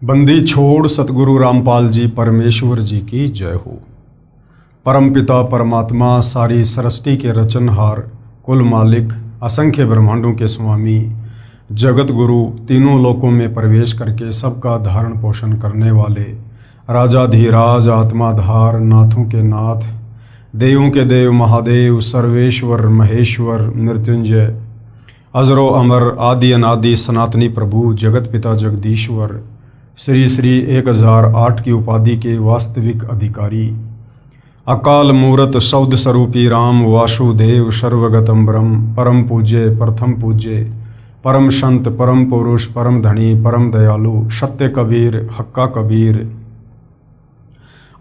बंदी छोड़ सतगुरु रामपाल जी परमेश्वर जी की जय हो। परमपिता परमात्मा सारी सृष्टि के रचनहार, कुल मालिक, असंख्य ब्रह्मांडों के स्वामी, जगत गुरु, तीनों लोकों में प्रवेश करके सबका धारण पोषण करने वाले, राजाधिराज, आत्माधार, नाथों के नाथ, देवों के देव, महादेव, सर्वेश्वर, महेश्वर, मृत्युंजय, अजरो अमर, आदि अनादि, सनातनी प्रभु, जगत पिता जगदीश्वर, श्री श्री 1008 की उपाधि के वास्तविक अधिकारी, अकाल मूरत शब्द स्वरूपी राम वासुदेव, सर्वगतम ब्रह्म, परम पूज्य, प्रथम पूज्य, परम संत, परम पुरुष, परम धनी, परम दयालु, सत्य कबीर, हक्का कबीर,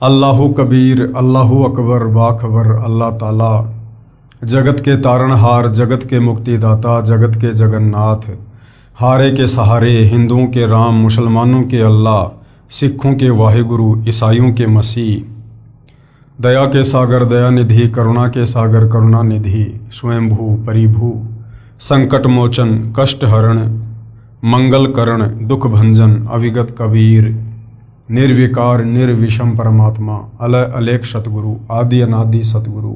अल्लाहु कबीर, अल्लाहु अकबर, बाखबर, अल्लाह ताला, जगत के तारणहार, जगत के मुक्तिदाता, जगत के जगन्नाथ, हारे के सहारे, हिंदुओं के राम, मुसलमानों के अल्लाह, सिखों के वाहिगुरु, ईसाइयों के मसीह, दया के सागर दया निधि, करुणा के सागर करुणा निधि, स्वयंभू परिभू, संकट मोचन, कष्ट हरण, मंगल करण, दुख भंजन, अविगत कबीर, निर्विकार निर्विषम परमात्मा, अलय अलेख सतगुरु, आदि अनादि सतगुरु,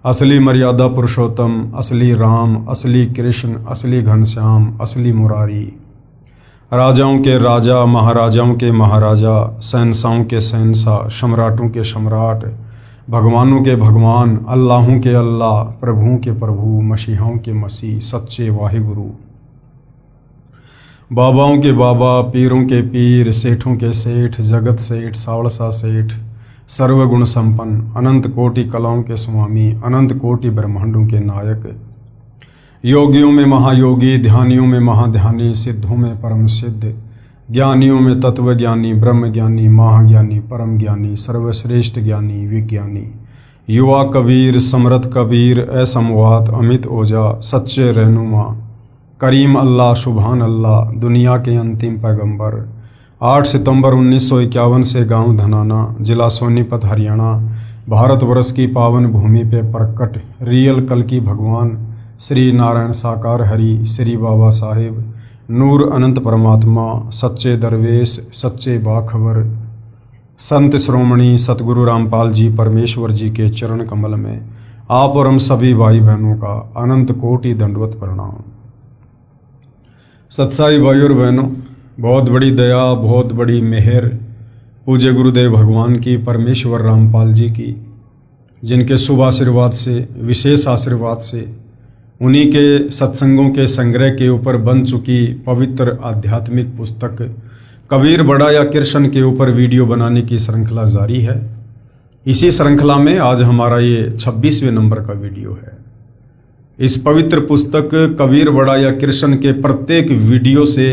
असली मर्यादा पुरुषोत्तम, असली राम, असली कृष्ण, असली घनश्याम, असली मुरारी, राजाओं के राजा, महाराजाओं के महाराजा, शहंशाहों के शहंशाह, सम्राटों के सम्राट, भगवानों के भगवान, अल्लाहों के अल्लाह, प्रभुओं के प्रभु, मसीहाओं के मसीह, सच्चे वाहिगुरु, बाबाओं के बाबा, पीरों के पीर, सेठों के सेठ, जगत सेठ, सावड़सा सेठ, सर्वगुण संपन्न, अनंत कोटि कलाओं के स्वामी, अनंत कोटि ब्रह्मांडों के नायक, योगियों में महायोगी, ध्यानियों में महाध्यानी, सिद्धों में परम सिद्ध, ज्ञानियों में तत्वज्ञानी, ब्रह्म ज्ञानी, महाज्ञानी, परम ज्ञानी, सर्वश्रेष्ठ ज्ञानी, विज्ञानी, युवा कबीर, समरथ कबीर, असमवात, अमित ओझा, सच्चे रहनुमा, करीम अल्लाह, सुभान अल्लाह, दुनिया के अंतिम पैगंबर, 8 सितंबर 1951 से गांव धनाना, जिला सोनीपत, हरियाणा, भारतवर्ष की पावन भूमि पे प्रकट रियल कल की भगवान श्री नारायण साकार हरि, श्री बाबा साहेब, नूर अनंत परमात्मा, सच्चे दरवेश, सच्चे बाखबर, संत श्रोमणी सतगुरु रामपाल जी परमेश्वर जी के चरण कमल में आप और हम सभी भाई बहनों का अनंत कोटि दंडवत प्रणाम। सत्साई भाई और बहनों, बहुत बड़ी दया, बहुत बड़ी मेहर पूज्य गुरुदेव भगवान की, परमेश्वर रामपाल जी की, जिनके शुभ आशीर्वाद से, विशेष आशीर्वाद से, उन्हीं के सत्संगों के संग्रह के ऊपर बन चुकी पवित्र आध्यात्मिक पुस्तक कबीर बड़ा या कृष्ण के ऊपर वीडियो बनाने की श्रृंखला जारी है। इसी श्रृंखला में आज हमारा ये 26वें नंबर का वीडियो है। इस पवित्र पुस्तक कबीर बड़ा या कृष्ण के प्रत्येक वीडियो से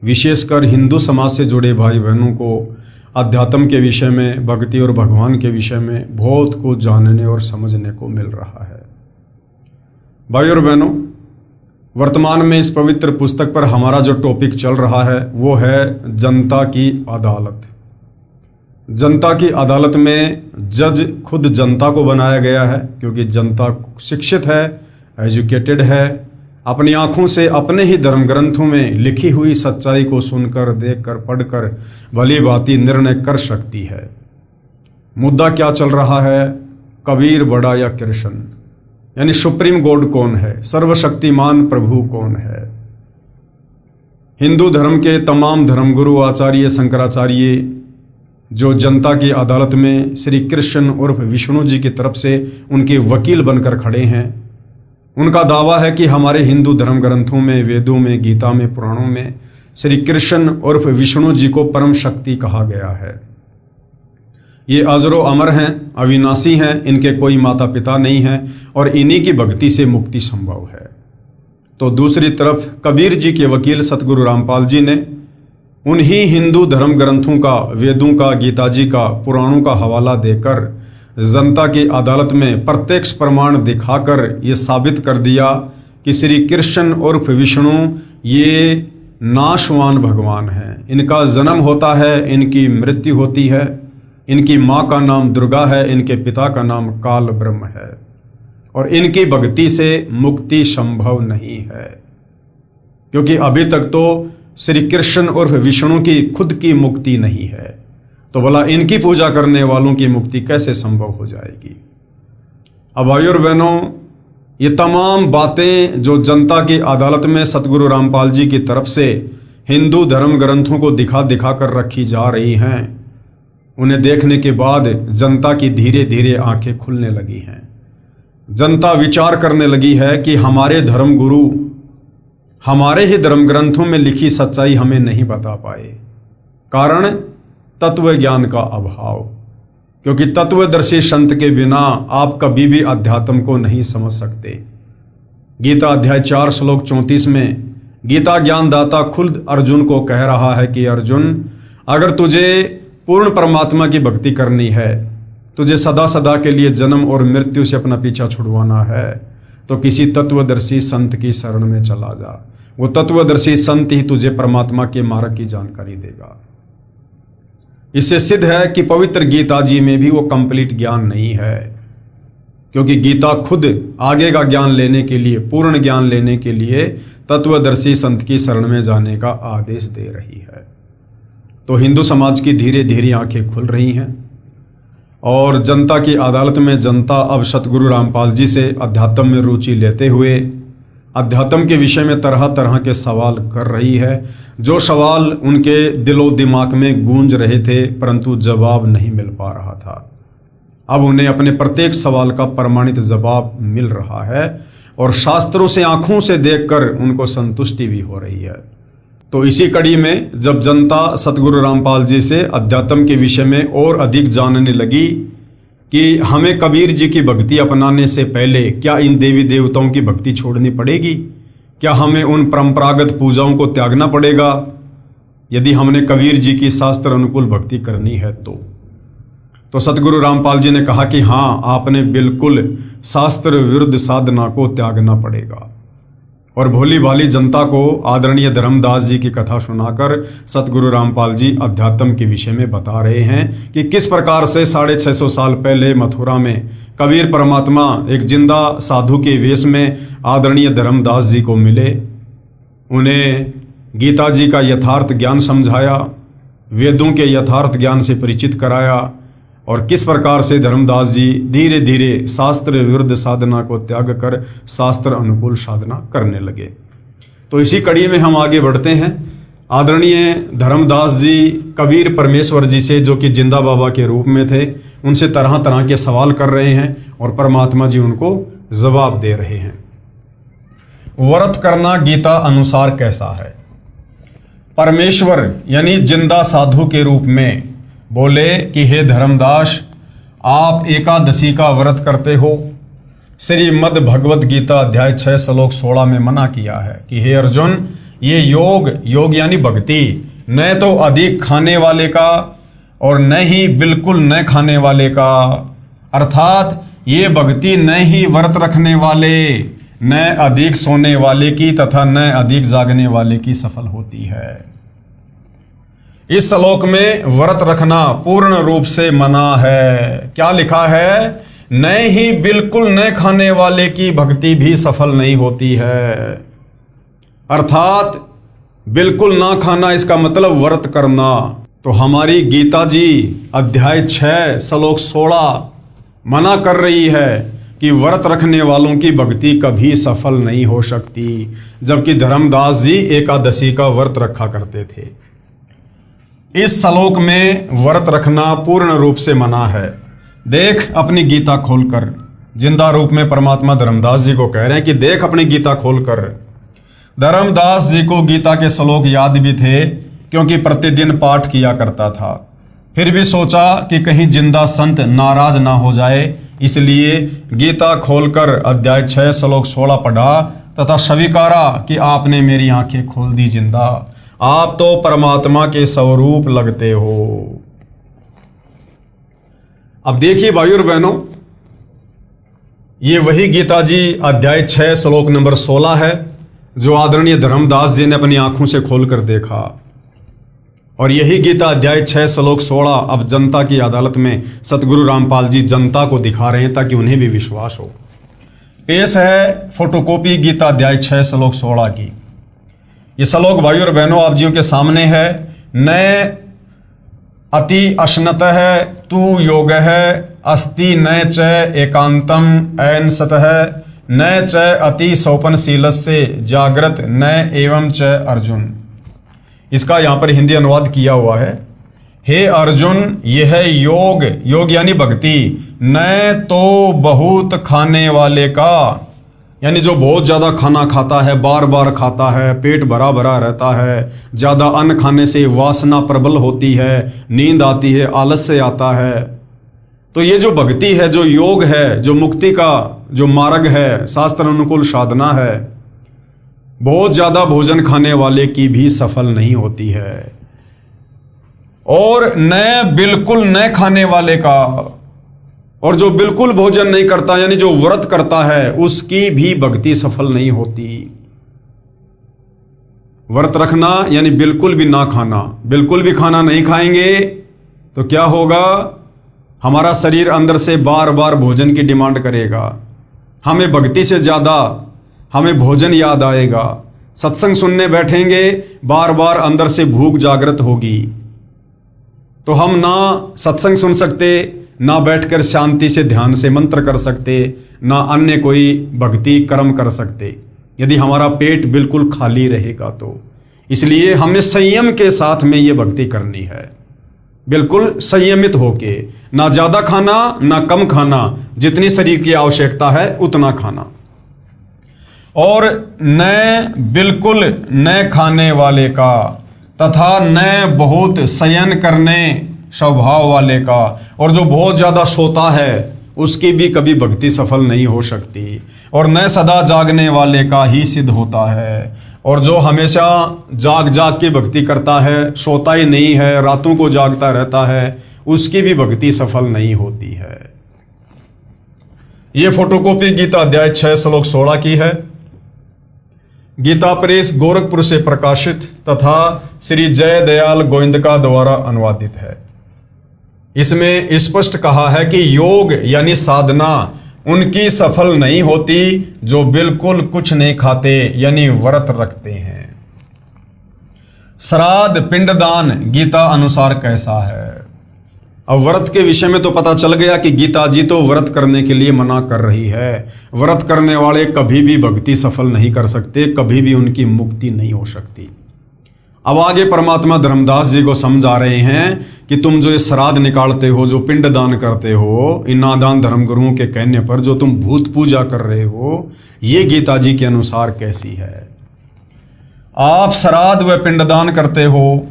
विशेषकर हिंदू समाज से जुड़े भाई बहनों को अध्यात्म के विषय में, भक्ति और भगवान के विषय में बहुत कुछ जानने और समझने को मिल रहा है। भाई और बहनों, वर्तमान में इस पवित्र पुस्तक पर हमारा जो टॉपिक चल रहा है वो है जनता की अदालत। जनता की अदालत में जज खुद जनता को बनाया गया है, क्योंकि जनता शिक्षित है, एजुकेटेड है, अपनी आंखों से अपने ही धर्म ग्रंथों में लिखी हुई सच्चाई को सुनकर, देखकर, पढ़कर भली भांति निर्णय कर सकती है। मुद्दा क्या चल रहा है? कबीर बड़ा या कृष्ण, यानी सुप्रीम गॉड कौन है, सर्वशक्तिमान प्रभु कौन है। हिंदू धर्म के तमाम धर्मगुरु आचार्य शंकराचार्य जो जनता की अदालत में श्री कृष्ण उर्फ विष्णु जी की तरफ से उनके वकील बनकर खड़े हैं, उनका दावा है कि हमारे हिंदू धर्म ग्रंथों में, वेदों में, गीता में, पुराणों में श्री कृष्ण उर्फ विष्णु जी को परम शक्ति कहा गया है। ये अजरो अमर हैं, अविनाशी हैं, इनके कोई माता पिता नहीं हैं और इन्हीं की भक्ति से मुक्ति संभव है। तो दूसरी तरफ कबीर जी के वकील सतगुरु रामपाल जी ने उन्हीं हिंदू धर्म ग्रंथों का, वेदों का, गीता जी का, पुराणों का हवाला देकर जनता की अदालत में प्रत्यक्ष प्रमाण दिखाकर ये साबित कर दिया कि श्री कृष्ण उर्फ विष्णु ये नाशवान भगवान हैं। इनका जन्म होता है, इनकी मृत्यु होती है, इनकी माँ का नाम दुर्गा है, इनके पिता का नाम काल ब्रह्म है और इनकी भक्ति से मुक्ति संभव नहीं है। क्योंकि अभी तक तो श्री कृष्ण उर्फ विष्णु की खुद की मुक्ति नहीं है, तो भला इनकी पूजा करने वालों की मुक्ति कैसे संभव हो जाएगी। अब भाइयों और बहनों, ये तमाम बातें जो जनता की अदालत में सतगुरु रामपाल जी की तरफ से हिंदू धर्म ग्रंथों को दिखा दिखा कर रखी जा रही हैं, उन्हें देखने के बाद जनता की धीरे धीरे आंखें खुलने लगी हैं। जनता विचार करने लगी है कि हमारे धर्म गुरु हमारे ही धर्म ग्रंथों में लिखी सच्चाई हमें नहीं बता पाए। कारण तत्व ज्ञान का अभाव, क्योंकि तत्वदर्शी संत के बिना आप कभी भी अध्यात्म को नहीं समझ सकते। गीता अध्याय 4 श्लोक 34 में गीता ज्ञानदाता खुद अर्जुन को कह रहा है कि अर्जुन, अगर तुझे पूर्ण परमात्मा की भक्ति करनी है, तुझे सदा सदा के लिए जन्म और मृत्यु से अपना पीछा छुड़वाना है, तो किसी तत्वदर्शी संत की शरण में चला जा। वो तत्वदर्शी संत ही तुझे परमात्मा के मार्ग की जानकारी देगा। इससे सिद्ध है कि पवित्र गीता जी में भी वो कंप्लीट ज्ञान नहीं है, क्योंकि गीता खुद आगे का ज्ञान लेने के लिए, पूर्ण ज्ञान लेने के लिए तत्वदर्शी संत की शरण में जाने का आदेश दे रही है। तो हिंदू समाज की धीरे धीरे आंखें खुल रही हैं और जनता की अदालत में जनता अब सतगुरु रामपाल जी से अध्यात्म में रुचि लेते हुए अध्यात्म के विषय में तरह तरह के सवाल कर रही है। जो सवाल उनके दिलो दिमाग में गूंज रहे थे, परंतु जवाब नहीं मिल पा रहा था, अब उन्हें अपने प्रत्येक सवाल का प्रमाणित जवाब मिल रहा है और शास्त्रों से आंखों से देखकर उनको संतुष्टि भी हो रही है। तो इसी कड़ी में जब जनता सतगुरु रामपाल जी से अध्यात्म के विषय में और अधिक जानने लगी कि हमें कबीर जी की भक्ति अपनाने से पहले क्या इन देवी देवताओं की भक्ति छोड़नी पड़ेगी, क्या हमें उन परंपरागत पूजाओं को त्यागना पड़ेगा यदि हमने कबीर जी की शास्त्र अनुकूल भक्ति करनी है तो सतगुरु रामपाल जी ने कहा कि हाँ, आपने बिल्कुल शास्त्र विरुद्ध साधना को त्यागना पड़ेगा। और भोली भाली जनता को आदरणीय धर्मदास जी की कथा सुनाकर सतगुरु रामपाल जी अध्यात्म के विषय में बता रहे हैं कि किस प्रकार से 650 साल पहले मथुरा में कबीर परमात्मा एक जिंदा साधु के वेश में आदरणीय धर्मदास जी को मिले, उन्हें गीता जी का यथार्थ ज्ञान समझाया, वेदों के यथार्थ ज्ञान से परिचित कराया और किस प्रकार से धर्मदास जी धीरे धीरे शास्त्र विरुद्ध साधना को त्याग कर शास्त्र अनुकूल साधना करने लगे। तो इसी कड़ी में हम आगे बढ़ते हैं। आदरणीय धर्मदास जी कबीर परमेश्वर जी से, जो कि जिंदा बाबा के रूप में थे, उनसे तरह तरह के सवाल कर रहे हैं और परमात्मा जी उनको जवाब दे रहे हैं। व्रत करना गीता अनुसार कैसा है? परमेश्वर यानी जिंदा साधु के रूप में बोले कि हे धर्मदास, आप एकादशी का व्रत करते हो। श्रीमद् भगवत गीता अध्याय 6 श्लोक 16 में मना किया है कि हे अर्जुन, ये योग यानी भक्ति न तो अधिक खाने वाले का और न ही बिल्कुल न खाने वाले का, अर्थात ये भक्ति न ही व्रत रखने वाले, न अधिक सोने वाले की तथा न अधिक जागने वाले की सफल होती है। इस श्लोक में व्रत रखना पूर्ण रूप से मना है। क्या लिखा है? न ही बिल्कुल न खाने वाले की भक्ति भी सफल नहीं होती है। अर्थात बिल्कुल ना खाना, इसका मतलब व्रत करना। तो हमारी गीता जी अध्याय 6 श्लोक 16 मना कर रही है कि व्रत रखने वालों की भक्ति कभी सफल नहीं हो सकती, जबकि धर्मदास जी एकादशी का व्रत रखा करते थे। इस श्लोक में व्रत रखना पूर्ण रूप से मना है। देख अपनी गीता खोलकर, जिंदा रूप में परमात्मा धर्मदास जी को कह रहे हैं कि देख अपनी गीता खोलकर। धर्मदास जी को गीता के श्लोक याद भी थे, क्योंकि प्रतिदिन पाठ किया करता था। फिर भी सोचा कि कहीं जिंदा संत नाराज ना हो जाए, इसलिए गीता खोलकर अध्याय 6 श्लोक 16 पढ़ा तथा स्वीकारा कि आपने मेरी आंखें खोल दी जिंदा, आप तो परमात्मा के स्वरूप लगते हो। अब देखिए भाइयों और बहनों, ये वही गीता जी अध्याय 6 श्लोक नंबर 16 है जो आदरणीय धर्मदास जी ने अपनी आंखों से खोलकर देखा। और यही गीता अध्याय 6 श्लोक 16 अब जनता की अदालत में सतगुरु रामपाल जी जनता को दिखा रहे हैं ताकि उन्हें भी विश्वास हो। पेश है फोटोकॉपी गीता अध्याय 6 श्लोक 16 की। ये श्लोक भाइयों और बहनों आप जियों के सामने है। न अति अश्नतः तू योग है अस्ति न च एकांतम ऐन सतः न च अति सौपनशीलस्य जागृत न एवं च अर्जुन। इसका यहाँ पर हिंदी अनुवाद किया हुआ है। हे अर्जुन, यह योग, योग यानी भक्ति, न तो बहुत खाने वाले का, यानी जो बहुत ज़्यादा खाना खाता है, बार बार खाता है, पेट भरा भरा रहता है, ज़्यादा अन्न खाने से वासना प्रबल होती है, नींद आती है, आलस्य आता है। तो ये जो भक्ति है, जो योग है, जो मुक्ति का जो मार्ग है, शास्त्र अनुकूल साधना है, बहुत ज़्यादा भोजन खाने वाले की भी सफल नहीं होती है। और न बिल्कुल न खाने वाले का, और जो बिल्कुल भोजन नहीं करता यानी जो व्रत करता है, उसकी भी भक्ति सफल नहीं होती। व्रत रखना यानी बिल्कुल भी ना खाना, बिल्कुल भी खाना नहीं खाएंगे तो क्या होगा, हमारा शरीर अंदर से बार बार भोजन की डिमांड करेगा। हमें भक्ति से ज़्यादा हमें भोजन याद आएगा। सत्संग सुनने बैठेंगे, बार बार अंदर से भूख जागृत होगी, तो हम ना सत्संग सुन सकते, ना बैठकर शांति से ध्यान से मंत्र कर सकते, ना अन्य कोई भक्ति कर्म कर सकते, यदि हमारा पेट बिल्कुल खाली रहेगा तो। इसलिए हमने संयम के साथ में ये भक्ति करनी है, बिल्कुल संयमित होके, ना ज़्यादा खाना ना कम खाना, जितनी शरीर की आवश्यकता है उतना खाना। और न बिल्कुल न खाने वाले का तथा न बहुत शयन करने स्वभाव वाले का, और जो बहुत ज़्यादा सोता है उसकी भी कभी भक्ति सफल नहीं हो सकती। और न सदा जागने वाले का ही सिद्ध होता है, और जो हमेशा जाग जाग के भक्ति करता है, सोता ही नहीं है, रातों को जागता रहता है, उसकी भी भक्ति सफल नहीं होती है। ये फोटोकॉपी गीता अध्याय 6 श्लोक 16 की है। गीता प्रेस गोरखपुर से प्रकाशित तथा श्री जय दयाल गोविंदका द्वारा अनुवादित है। इसमें स्पष्ट कहा है कि योग यानी साधना उनकी सफल नहीं होती जो बिल्कुल कुछ नहीं खाते यानी व्रत रखते हैं। श्राद्ध पिंडदान गीता अनुसार कैसा है? अब व्रत के विषय में तो पता चल गया कि गीता जी तो व्रत करने के लिए मना कर रही है। व्रत करने वाले कभी भी भक्ति सफल नहीं कर सकते, कभी भी उनकी मुक्ति नहीं हो सकती। अब आगे परमात्मा धर्मदास जी को समझा रहे हैं कि तुम जो ये श्राद्ध निकालते हो, जो पिंड दान करते हो, इन नादान धर्मगुरुओं के कहने पर जो तुम भूत पूजा कर रहे हो, ये गीता जी के अनुसार कैसी है? आप श्राद्ध व पिंडदान करते हो,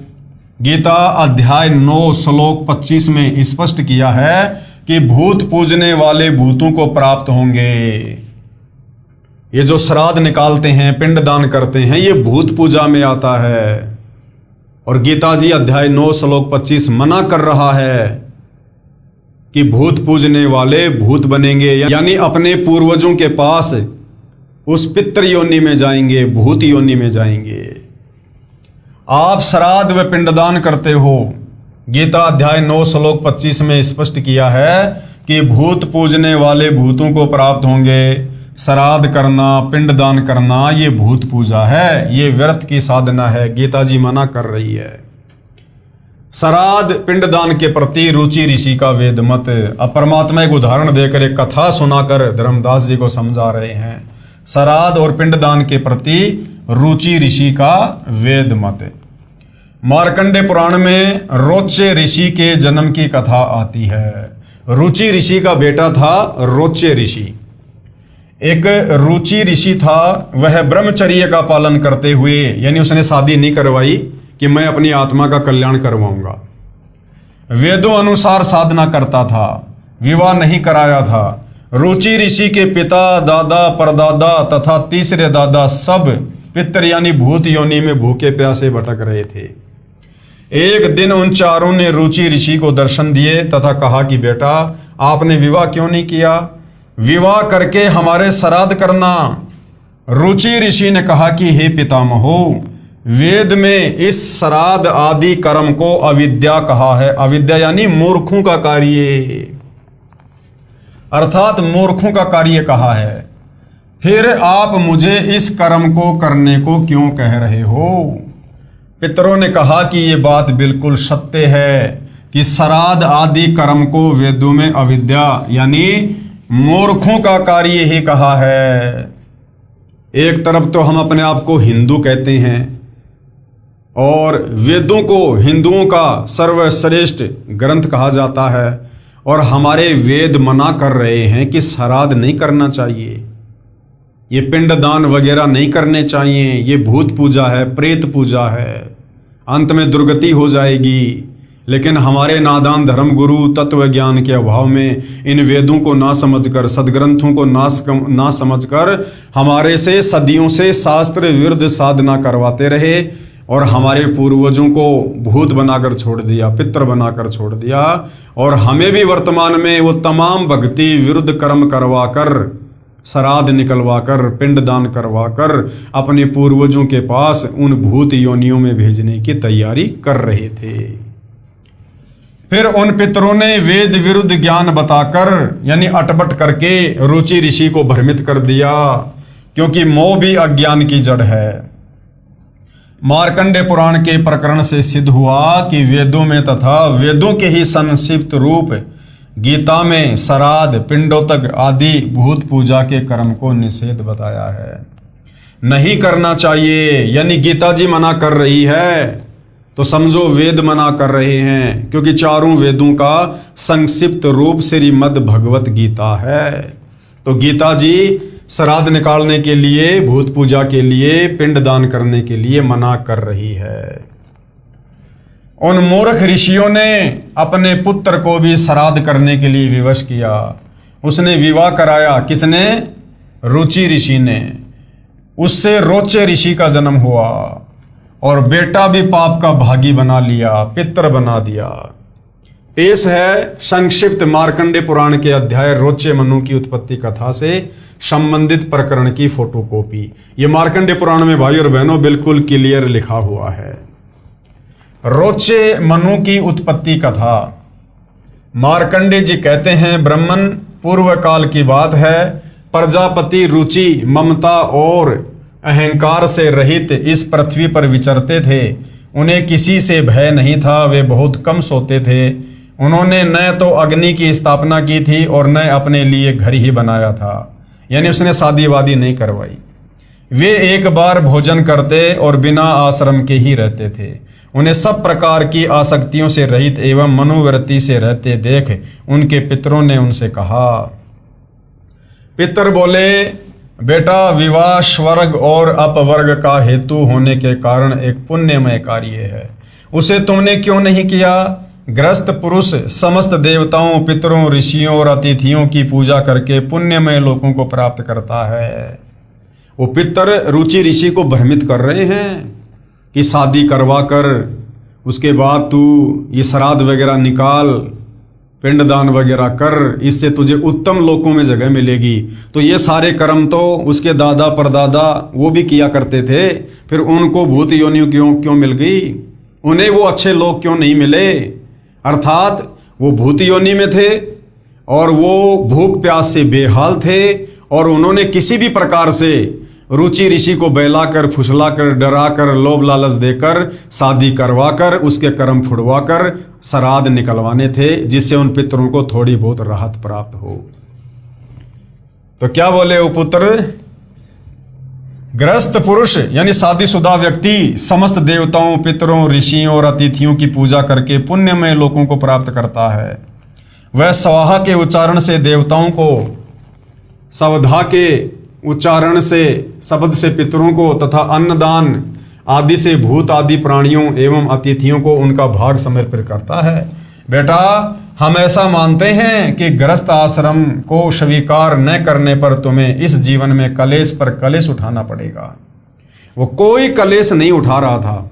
गीता अध्याय 9 श्लोक 25 में स्पष्ट किया है कि भूत पूजने वाले भूतों को प्राप्त होंगे। ये जो श्राद्ध निकालते हैं, पिंडदान करते हैं, ये भूत पूजा में आता है। और गीता जी अध्याय 9 श्लोक 25 मना कर रहा है कि भूत पूजने वाले भूत बनेंगे, यानी अपने पूर्वजों के पास उस पितृ योनि में जाएंगे, भूत योनि में जाएंगे। आप श्राद्ध व पिंडदान करते हो, गीता अध्याय 9 श्लोक 25 में स्पष्ट किया है कि भूत पूजने वाले भूतों को प्राप्त होंगे। श्राद्ध करना, पिंडदान करना, ये भूत पूजा है, ये व्यर्थ की साधना है। गीता जी मना कर रही है। श्राद्ध पिंडदान के प्रति रुचि ऋषि का वेद मत। अब परमात्मा एक उदाहरण देकर, एक कथा सुनाकर धर्मदास जी को समझा रहे हैं। श्राद्ध और पिंडदान के प्रति रुचि ऋषि का वेद मत। मार्कंडे पुराण में रोच्य ऋषि के जन्म की कथा आती है। रुचि ऋषि का बेटा था रोच्य ऋषि। एक रुचि ऋषि था, वह ब्रह्मचर्य का पालन करते हुए, यानी उसने शादी नहीं करवाई कि मैं अपनी आत्मा का कल्याण करवाऊंगा, वेदों अनुसार साधना करता था, विवाह नहीं कराया था। रुचि ऋषि के पिता, दादा, परदादा तथा तीसरे दादा सब पितर यानी भूत योनि में भूखे प्यासे भटक रहे थे। एक दिन उन चारों ने रुचि ऋषि को दर्शन दिए तथा कहा कि बेटा, आपने विवाह क्यों नहीं किया? विवाह करके हमारे श्राद्ध करना। रुचि ऋषि ने कहा कि हे पितामहो, वेद में इस श्राद्ध आदि कर्म को अविद्या कहा है। अविद्या यानी मूर्खों का कार्य, अर्थात मूर्खों का कार्य कहा है। फिर आप मुझे इस कर्म को करने को क्यों कह रहे हो? पितरों ने कहा कि ये बात बिल्कुल सत्य है कि श्राद्ध आदि कर्म को वेदों में अविद्या यानी मूर्खों का कार्य ही कहा है। एक तरफ तो हम अपने आप को हिंदू कहते हैं और वेदों को हिंदुओं का सर्वश्रेष्ठ ग्रंथ कहा जाता है, और हमारे वेद मना कर रहे हैं कि श्राद्ध नहीं करना चाहिए, ये पिंडदान वगैरह नहीं करने चाहिए, ये भूत पूजा है, प्रेत पूजा है, अंत में दुर्गति हो जाएगी। लेकिन हमारे नादान धर्म गुरु तत्व ज्ञान के अभाव में इन वेदों को ना समझकर, सदग्रंथों को ना समझकर हमारे से सदियों से शास्त्र विरुद्ध साधना करवाते रहे और हमारे पूर्वजों को भूत बनाकर छोड़ दिया, पितर बनाकर छोड़ दिया, और हमें भी वर्तमान में वो तमाम भक्ति विरुद्ध कर्म करवाकर, श्राद्ध निकलवाकर, पिंडदान करवाकर अपने पूर्वजों के पास उन भूत योनियों में भेजने की तैयारी कर रहे थे। फिर उन पितरों ने वेद विरुद्ध ज्ञान बताकर यानी अटपट करके रुचि ऋषि को भ्रमित कर दिया, क्योंकि मोह भी अज्ञान की जड़ है। मार्कंडे पुराण के प्रकरण से सिद्ध हुआ कि वेदों में तथा वेदों के ही संक्षिप्त रूप गीता में श्राद्ध, पिंडोतक आदि भूत पूजा के कर्म को निषेध बताया है, नहीं करना चाहिए। यानी गीता जी मना कर रही है तो समझो वेद मना कर रहे हैं, क्योंकि चारों वेदों का संक्षिप्त रूप श्रीमद् भगवत गीता है। तो गीता जी श्राद्ध निकालने के लिए, भूत पूजा के लिए, पिंडदान करने के लिए मना कर रही है। उन मूर्ख ऋषियों ने अपने पुत्र को भी श्राद्ध करने के लिए विवश किया। उसने विवाह कराया, किसने? रुचि ऋषि ने। उससे रोचे ऋषि का जन्म हुआ और बेटा भी पाप का भागी बना लिया, पितर बना दिया। पेश है संक्षिप्त मार्कंडे पुराण के अध्याय रोचे मनु की उत्पत्ति कथा से संबंधित प्रकरण की फोटोकॉपी। ये मार्कंडे पुराण में भाई और बहनों बिल्कुल क्लियर लिखा हुआ है। रोचे मनु की उत्पत्ति कथा। मार्कंडे जी कहते हैं, ब्राह्मण पूर्व काल की बात है, प्रजापति रुचि, ममता और अहंकार से रहित इस पृथ्वी पर विचरते थे। उन्हें किसी से भय नहीं था, वे बहुत कम सोते थे। उन्होंने न तो अग्नि की स्थापना की थी और न अपने लिए घर ही बनाया था, यानी उसने शादी वादी नहीं करवाई। वे एक बार भोजन करते और बिना आश्रम के ही रहते थे। उन्हें सब प्रकार की आसक्तियों से रहित एवं मनोवृत्ति से रहते देख उनके पितरों ने उनसे कहा। पितर बोले, बेटा, विवाह स्वर्ग और अपवर्ग का हेतु होने के कारण एक पुण्यमय कार्य है, उसे तुमने क्यों नहीं किया? गृहस्थ पुरुष समस्त देवताओं, पितरों, ऋषियों और अतिथियों की पूजा करके पुण्यमय लोगों को प्राप्त करता है। वो पितर रुचि ऋषि को भ्रमित कर रहे हैं कि शादी करवा कर उसके बाद तू ये श्राद्ध वगैरह निकाल, पिंडदान वगैरह कर, इससे तुझे उत्तम लोकों में जगह मिलेगी। तो ये सारे कर्म तो उसके दादा परदादा वो भी किया करते थे, फिर उनको भूत योनियों क्यों मिल गई? उन्हें वो अच्छे लोग क्यों नहीं मिले? अर्थात वो भूत योनि में थे और वो भूख प्यास से बेहाल थे, और उन्होंने किसी भी प्रकार से रुचि ऋषि को बहलाकर, फुसलाकर, डराकर, लोभ लालच देकर, शादी करवाकर, उसके कर्म फुड़वाकर श्राद्ध निकलवाने थे, जिससे उन पितरों को थोड़ी बहुत राहत प्राप्त हो। तो क्या बोले वो पुत्र? गृहस्थ पुरुष यानी शादीशुदा व्यक्ति समस्त देवताओं, पितरों, ऋषियों और अतिथियों की पूजा करके पुण्यमय लोगों को प्राप्त करता है। वह स्वाहा के उच्चारण से देवताओं को, सवधा के उच्चारण से शब्द से पितरों को तथा अन्नदान आदि से भूत आदि प्राणियों एवं अतिथियों को उनका भाग समर्पित करता है। बेटा, हम ऐसा मानते हैं कि गृहस्थ आश्रम को स्वीकार न करने पर तुम्हें इस जीवन में कलेश पर कलेश उठाना पड़ेगा। वो कोई कलेश नहीं उठा रहा था,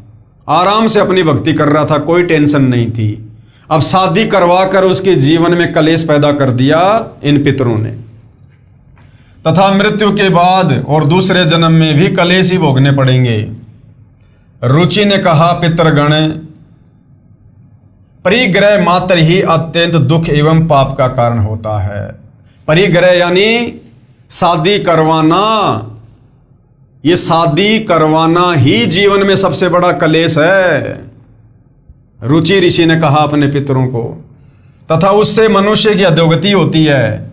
आराम से अपनी भक्ति कर रहा था, कोई टेंशन नहीं थी। अब शादी करवा कर उसके जीवन में कलेश पैदा कर दिया इन पितरों ने, तथा मृत्यु के बाद और दूसरे जन्म में भी कलेश ही भोगने पड़ेंगे। रुचि ने कहा, पितरगण, परिग्रह मात्र ही अत्यंत दुख एवं पाप का कारण होता है। परिग्रह यानी शादी करवाना, ये शादी करवाना ही जीवन में सबसे बड़ा कलेश है, रुचि ऋषि ने कहा अपने पितरों को, तथा उससे मनुष्य की अधोगति होती है।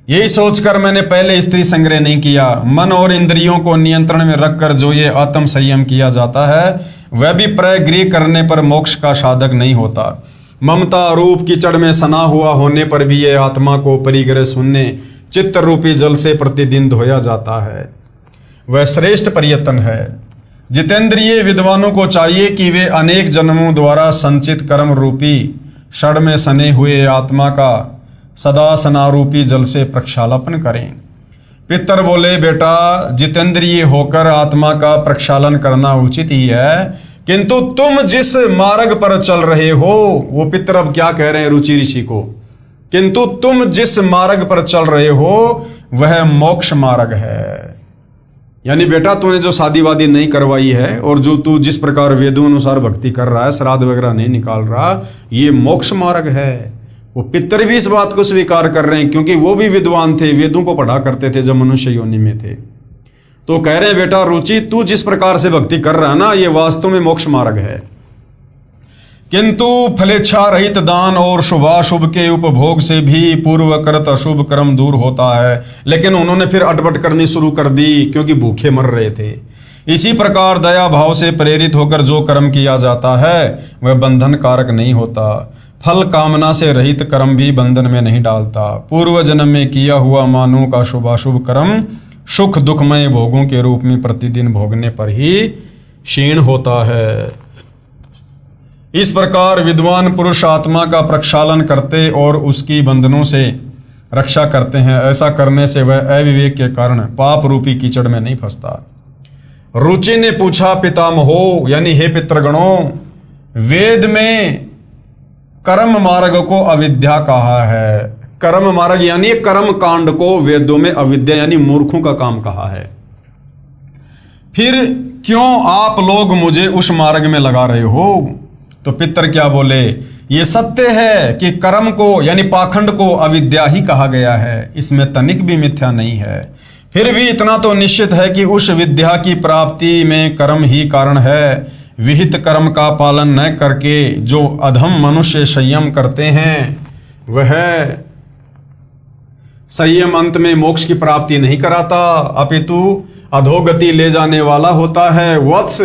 यही सोचकर मैंने पहले स्त्री संग्रह नहीं किया। मन और इंद्रियों को नियंत्रण में रखकर जो ये आत्म संयम किया जाता है वह भी प्रगृह करने पर मोक्ष का साधक नहीं होता। ममता रूप कीचड़ में सना हुआ होने पर भी ये आत्मा को परिग्रह शून्य चित्त रूपी जल से प्रतिदिन धोया जाता है। वह श्रेष्ठ प्रयत्न है। जितेंद्रिय विद्वानों को चाहिए कि वे अनेक जन्मों द्वारा संचित कर्म रूपी षड में सने हुए आत्मा का सदा सनारूपी जल से प्रक्षालन करें। पितर बोले, बेटा जितेंद्रिय होकर आत्मा का प्रक्षालन करना उचित ही है, किंतु तुम जिस मार्ग पर चल रहे हो, वो पितर अब क्या कह रहे हैं रुचि ऋषि को, किंतु तुम जिस मार्ग पर चल रहे हो वह मोक्ष मार्ग है। यानी बेटा तूने जो शादी वादी नहीं करवाई है और जो तू जिस प्रकार वेदों अनुसार भक्ति कर रहा है, श्राद्ध वगैरह नहीं निकाल रहा, ये मोक्ष मार्ग है। वो पितर भी इस बात को स्वीकार कर रहे हैं, क्योंकि वो भी विद्वान थे, वेदों को पढ़ा करते थे जब मनुष्य योनि में थे। तो कह रहे हैं बेटा रुचि, तू जिस प्रकार से भक्ति कर रहा है ना, ये वास्तव में मोक्ष मार्ग है। किंतु फलेच्छा रहित दान और शुभाशुभ के उपभोग से भी पूर्वकृत अशुभ कर्म दूर होता है। लेकिन उन्होंने फिर अटपट करनी शुरू कर दी, क्योंकि भूखे मर रहे थे। इसी प्रकार दया भाव से प्रेरित होकर जो कर्म किया जाता है वह बंधन कारक नहीं होता। फल कामना से रहित कर्म भी बंधन में नहीं डालता। पूर्व जन्म में किया हुआ मानव का शुभाशुभ कर्म सुख दुखमय भोगों के रूप में प्रतिदिन भोगने पर ही क्षीण होता है। इस प्रकार विद्वान पुरुष आत्मा का प्रक्षालन करते और उसकी बंधनों से रक्षा करते हैं। ऐसा करने से वह अविवेक के कारण पाप रूपी कीचड़ में नहीं फंसता। रुचि ने पूछा, पितामहो यानी हे पितृगणों, वेद में कर्म मार्ग को अविद्या कहा है। कर्म मार्ग यानी कर्म कांड को वेदों में अविद्या यानी मूर्खों का काम कहा है। फिर क्यों आप लोग मुझे उस मार्ग में लगा रहे हो? तो पितर क्या बोले, ये सत्य है कि कर्म को यानी पाखंड को अविद्या ही कहा गया है, इसमें तनिक भी मिथ्या नहीं है। फिर भी इतना तो निश्चित है कि उस विद्या की प्राप्ति में कर्म ही कारण है। विहित कर्म का पालन न करके जो अधम मनुष्य संयम करते हैं वह संयम अंत में मोक्ष की प्राप्ति नहीं कराता, अपितु अधोगति ले जाने वाला होता है। वत्स,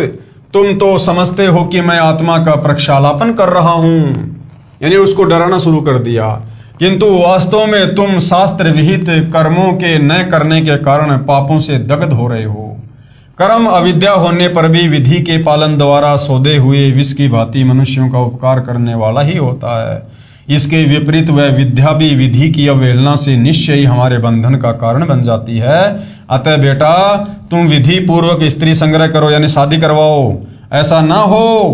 तुम तो समझते हो कि मैं आत्मा का प्रक्षालन कर रहा हूं, यानी उसको डराना शुरू कर दिया, किंतु वास्तव में तुम शास्त्र विहित कर्मों के न करने के कारण पापों से दग्ध हो रहे हो। कर्म अविद्या होने पर भी विधि के पालन द्वारा सौदे हुए विष की भांति मनुष्यों का उपकार करने वाला ही होता है। इसके विपरीत वह विद्या भी विधि की अवहेलना से निश्चय ही हमारे बंधन का कारण बन जाती है। अतः बेटा तुम विधि पूर्वक स्त्री संग्रह करो यानी शादी करवाओ। ऐसा ना हो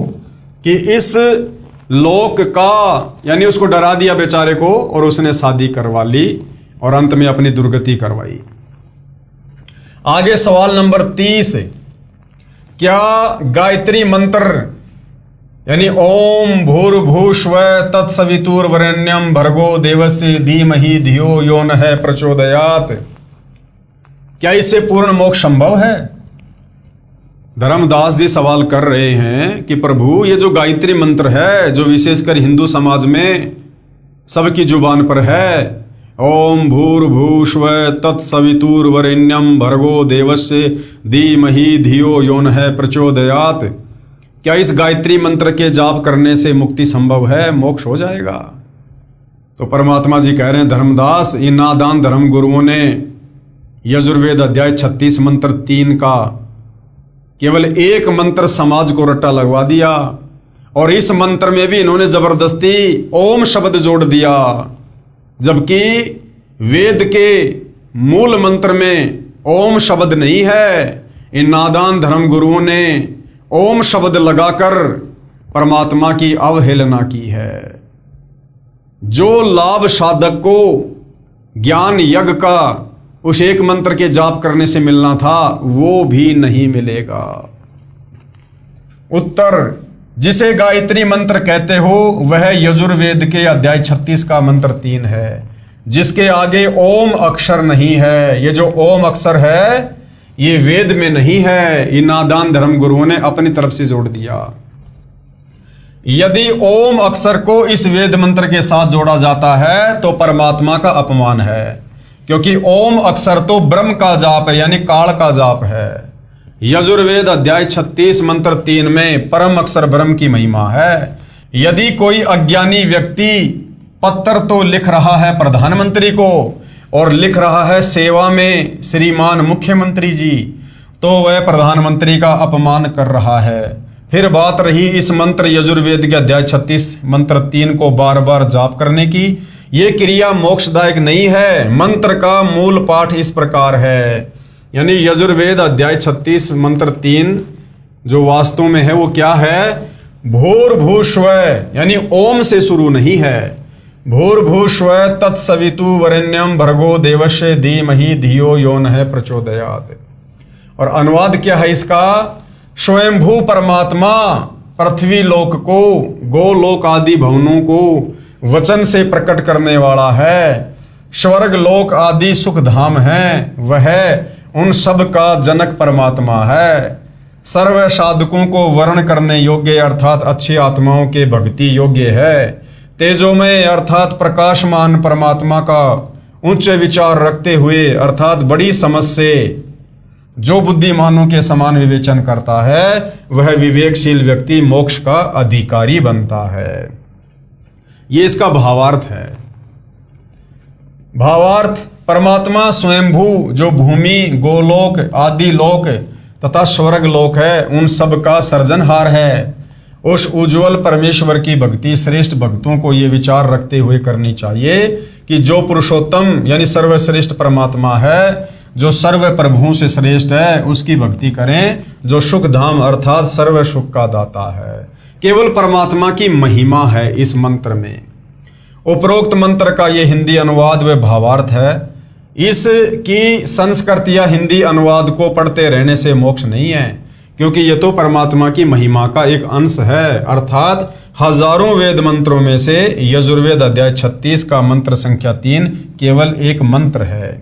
कि इस लोक का, यानी उसको डरा दिया बेचारे को और उसने शादी करवा ली और अंत में अपनी दुर्गति करवाई। आगे सवाल नंबर 30, क्या गायत्री मंत्र यानी ओम भूर्भुवस्व तत्सवितुर्वरेण्यम भर्गो देवस्य धीमहि धियो यो नः प्रचोदयात्, क्या इससे पूर्ण मोक्ष संभव है? धर्मदास जी सवाल कर रहे हैं कि प्रभु ये जो गायत्री मंत्र है, जो विशेषकर हिंदू समाज में सबकी जुबान पर है, ओम भूर्भुवस्व तत्सवितुर्वरेण्यम भर्गो देवस्य धीमहि धियो यो नः प्रचोदयात्, क्या इस गायत्री मंत्र के जाप करने से मुक्ति संभव है, मोक्ष हो जाएगा? तो परमात्मा जी कह रहे हैं, धर्मदास, इन नादान धर्म गुरुओं ने यजुर्वेद अध्याय 36 मंत्र 3 का केवल एक मंत्र समाज को रट्टा लगवा दिया और इस मंत्र में भी इन्होंने जबरदस्ती ओम शब्द जोड़ दिया, जबकि वेद के मूल मंत्र में ओम शब्द नहीं है। इन नादान धर्म गुरुओं ने ओम शब्द लगाकर परमात्मा की अवहेलना की है। जो लाभ साधक को ज्ञान यज्ञ का उस एक मंत्र के जाप करने से मिलना था वो भी नहीं मिलेगा। उत्तर, जिसे गायत्री मंत्र कहते हो वह यजुर्वेद के अध्याय 36 का मंत्र 3 है। जिसके आगे ओम अक्षर नहीं है। ये जो ओम अक्षर है ये वेद में नहीं है, ये नादान धर्म गुरुओं ने अपनी तरफ से जोड़ दिया। यदि ओम अक्षर को इस वेद मंत्र के साथ जोड़ा जाता है तो परमात्मा का अपमान है, क्योंकि ओम अक्षर तो ब्रह्म का जाप है, यानी काल का जाप है। यजुर्वेद अध्याय 36 मंत्र 3 में परम अक्षर ब्रह्म की महिमा है। यदि कोई अज्ञानी व्यक्ति पत्र तो लिख रहा है प्रधानमंत्री को और लिख रहा है सेवा में श्रीमान मुख्यमंत्री जी, तो वह प्रधानमंत्री का अपमान कर रहा है। फिर बात रही इस मंत्र यजुर्वेद के अध्याय 36 मंत्र 3 को बार बार जाप करने की, ये क्रिया मोक्षदायक नहीं है। मंत्र का मूल पाठ इस प्रकार है, यानी यजुर्वेद अध्याय 36 मंत्र 3 जो वास्तव में है वो क्या है? भूर्भुस्व, यानी ओम से शुरू नहीं है। भूर्भुस्व तत्सवितु वरेण्यम भर्गो देवस्य धीमहि धियो यो नः प्रचोदयात्। और अनुवाद क्या है इसका? स्वयंभू परमात्मा पृथ्वी लोक को, गोलोक आदि भवनों को वचन से प्रकट करने वाला है। स्वर्ग लोक आदि सुख धाम है, वह उन सब का जनक परमात्मा है। सर्व साधकों को वर्ण करने योग्य अर्थात अच्छी आत्माओं के भक्ति योग्य है। तेजोमय अर्थात प्रकाशमान परमात्मा का उच्च विचार रखते हुए अर्थात बड़ी समझ से जो बुद्धिमानों के समान विवेचन करता है वह विवेकशील व्यक्ति मोक्ष का अधिकारी बनता है। ये इसका भावार्थ है। भावार्थ, परमात्मा स्वयंभू जो भूमि, गोलोक आदि लोक तथा स्वर्ग लोक है, उन सब का सर्जनहार है। उस उज्ज्वल परमेश्वर की भक्ति श्रेष्ठ भक्तों को ये विचार रखते हुए करनी चाहिए कि जो पुरुषोत्तम यानी सर्वश्रेष्ठ परमात्मा है, जो सर्व प्रभुओं से श्रेष्ठ है, उसकी भक्ति करें, जो सुख धाम अर्थात सर्व सुख का दाता है। केवल परमात्मा की महिमा है इस मंत्र में। उपरोक्त मंत्र का ये हिंदी अनुवाद व भावार्थ है। इसकी संस्कृत या हिंदी अनुवाद को पढ़ते रहने से मोक्ष नहीं है, क्योंकि यह तो परमात्मा की महिमा का एक अंश है। अर्थात हजारों वेद मंत्रों में से यजुर्वेद अध्याय 36 का मंत्र संख्या 3 केवल एक मंत्र है।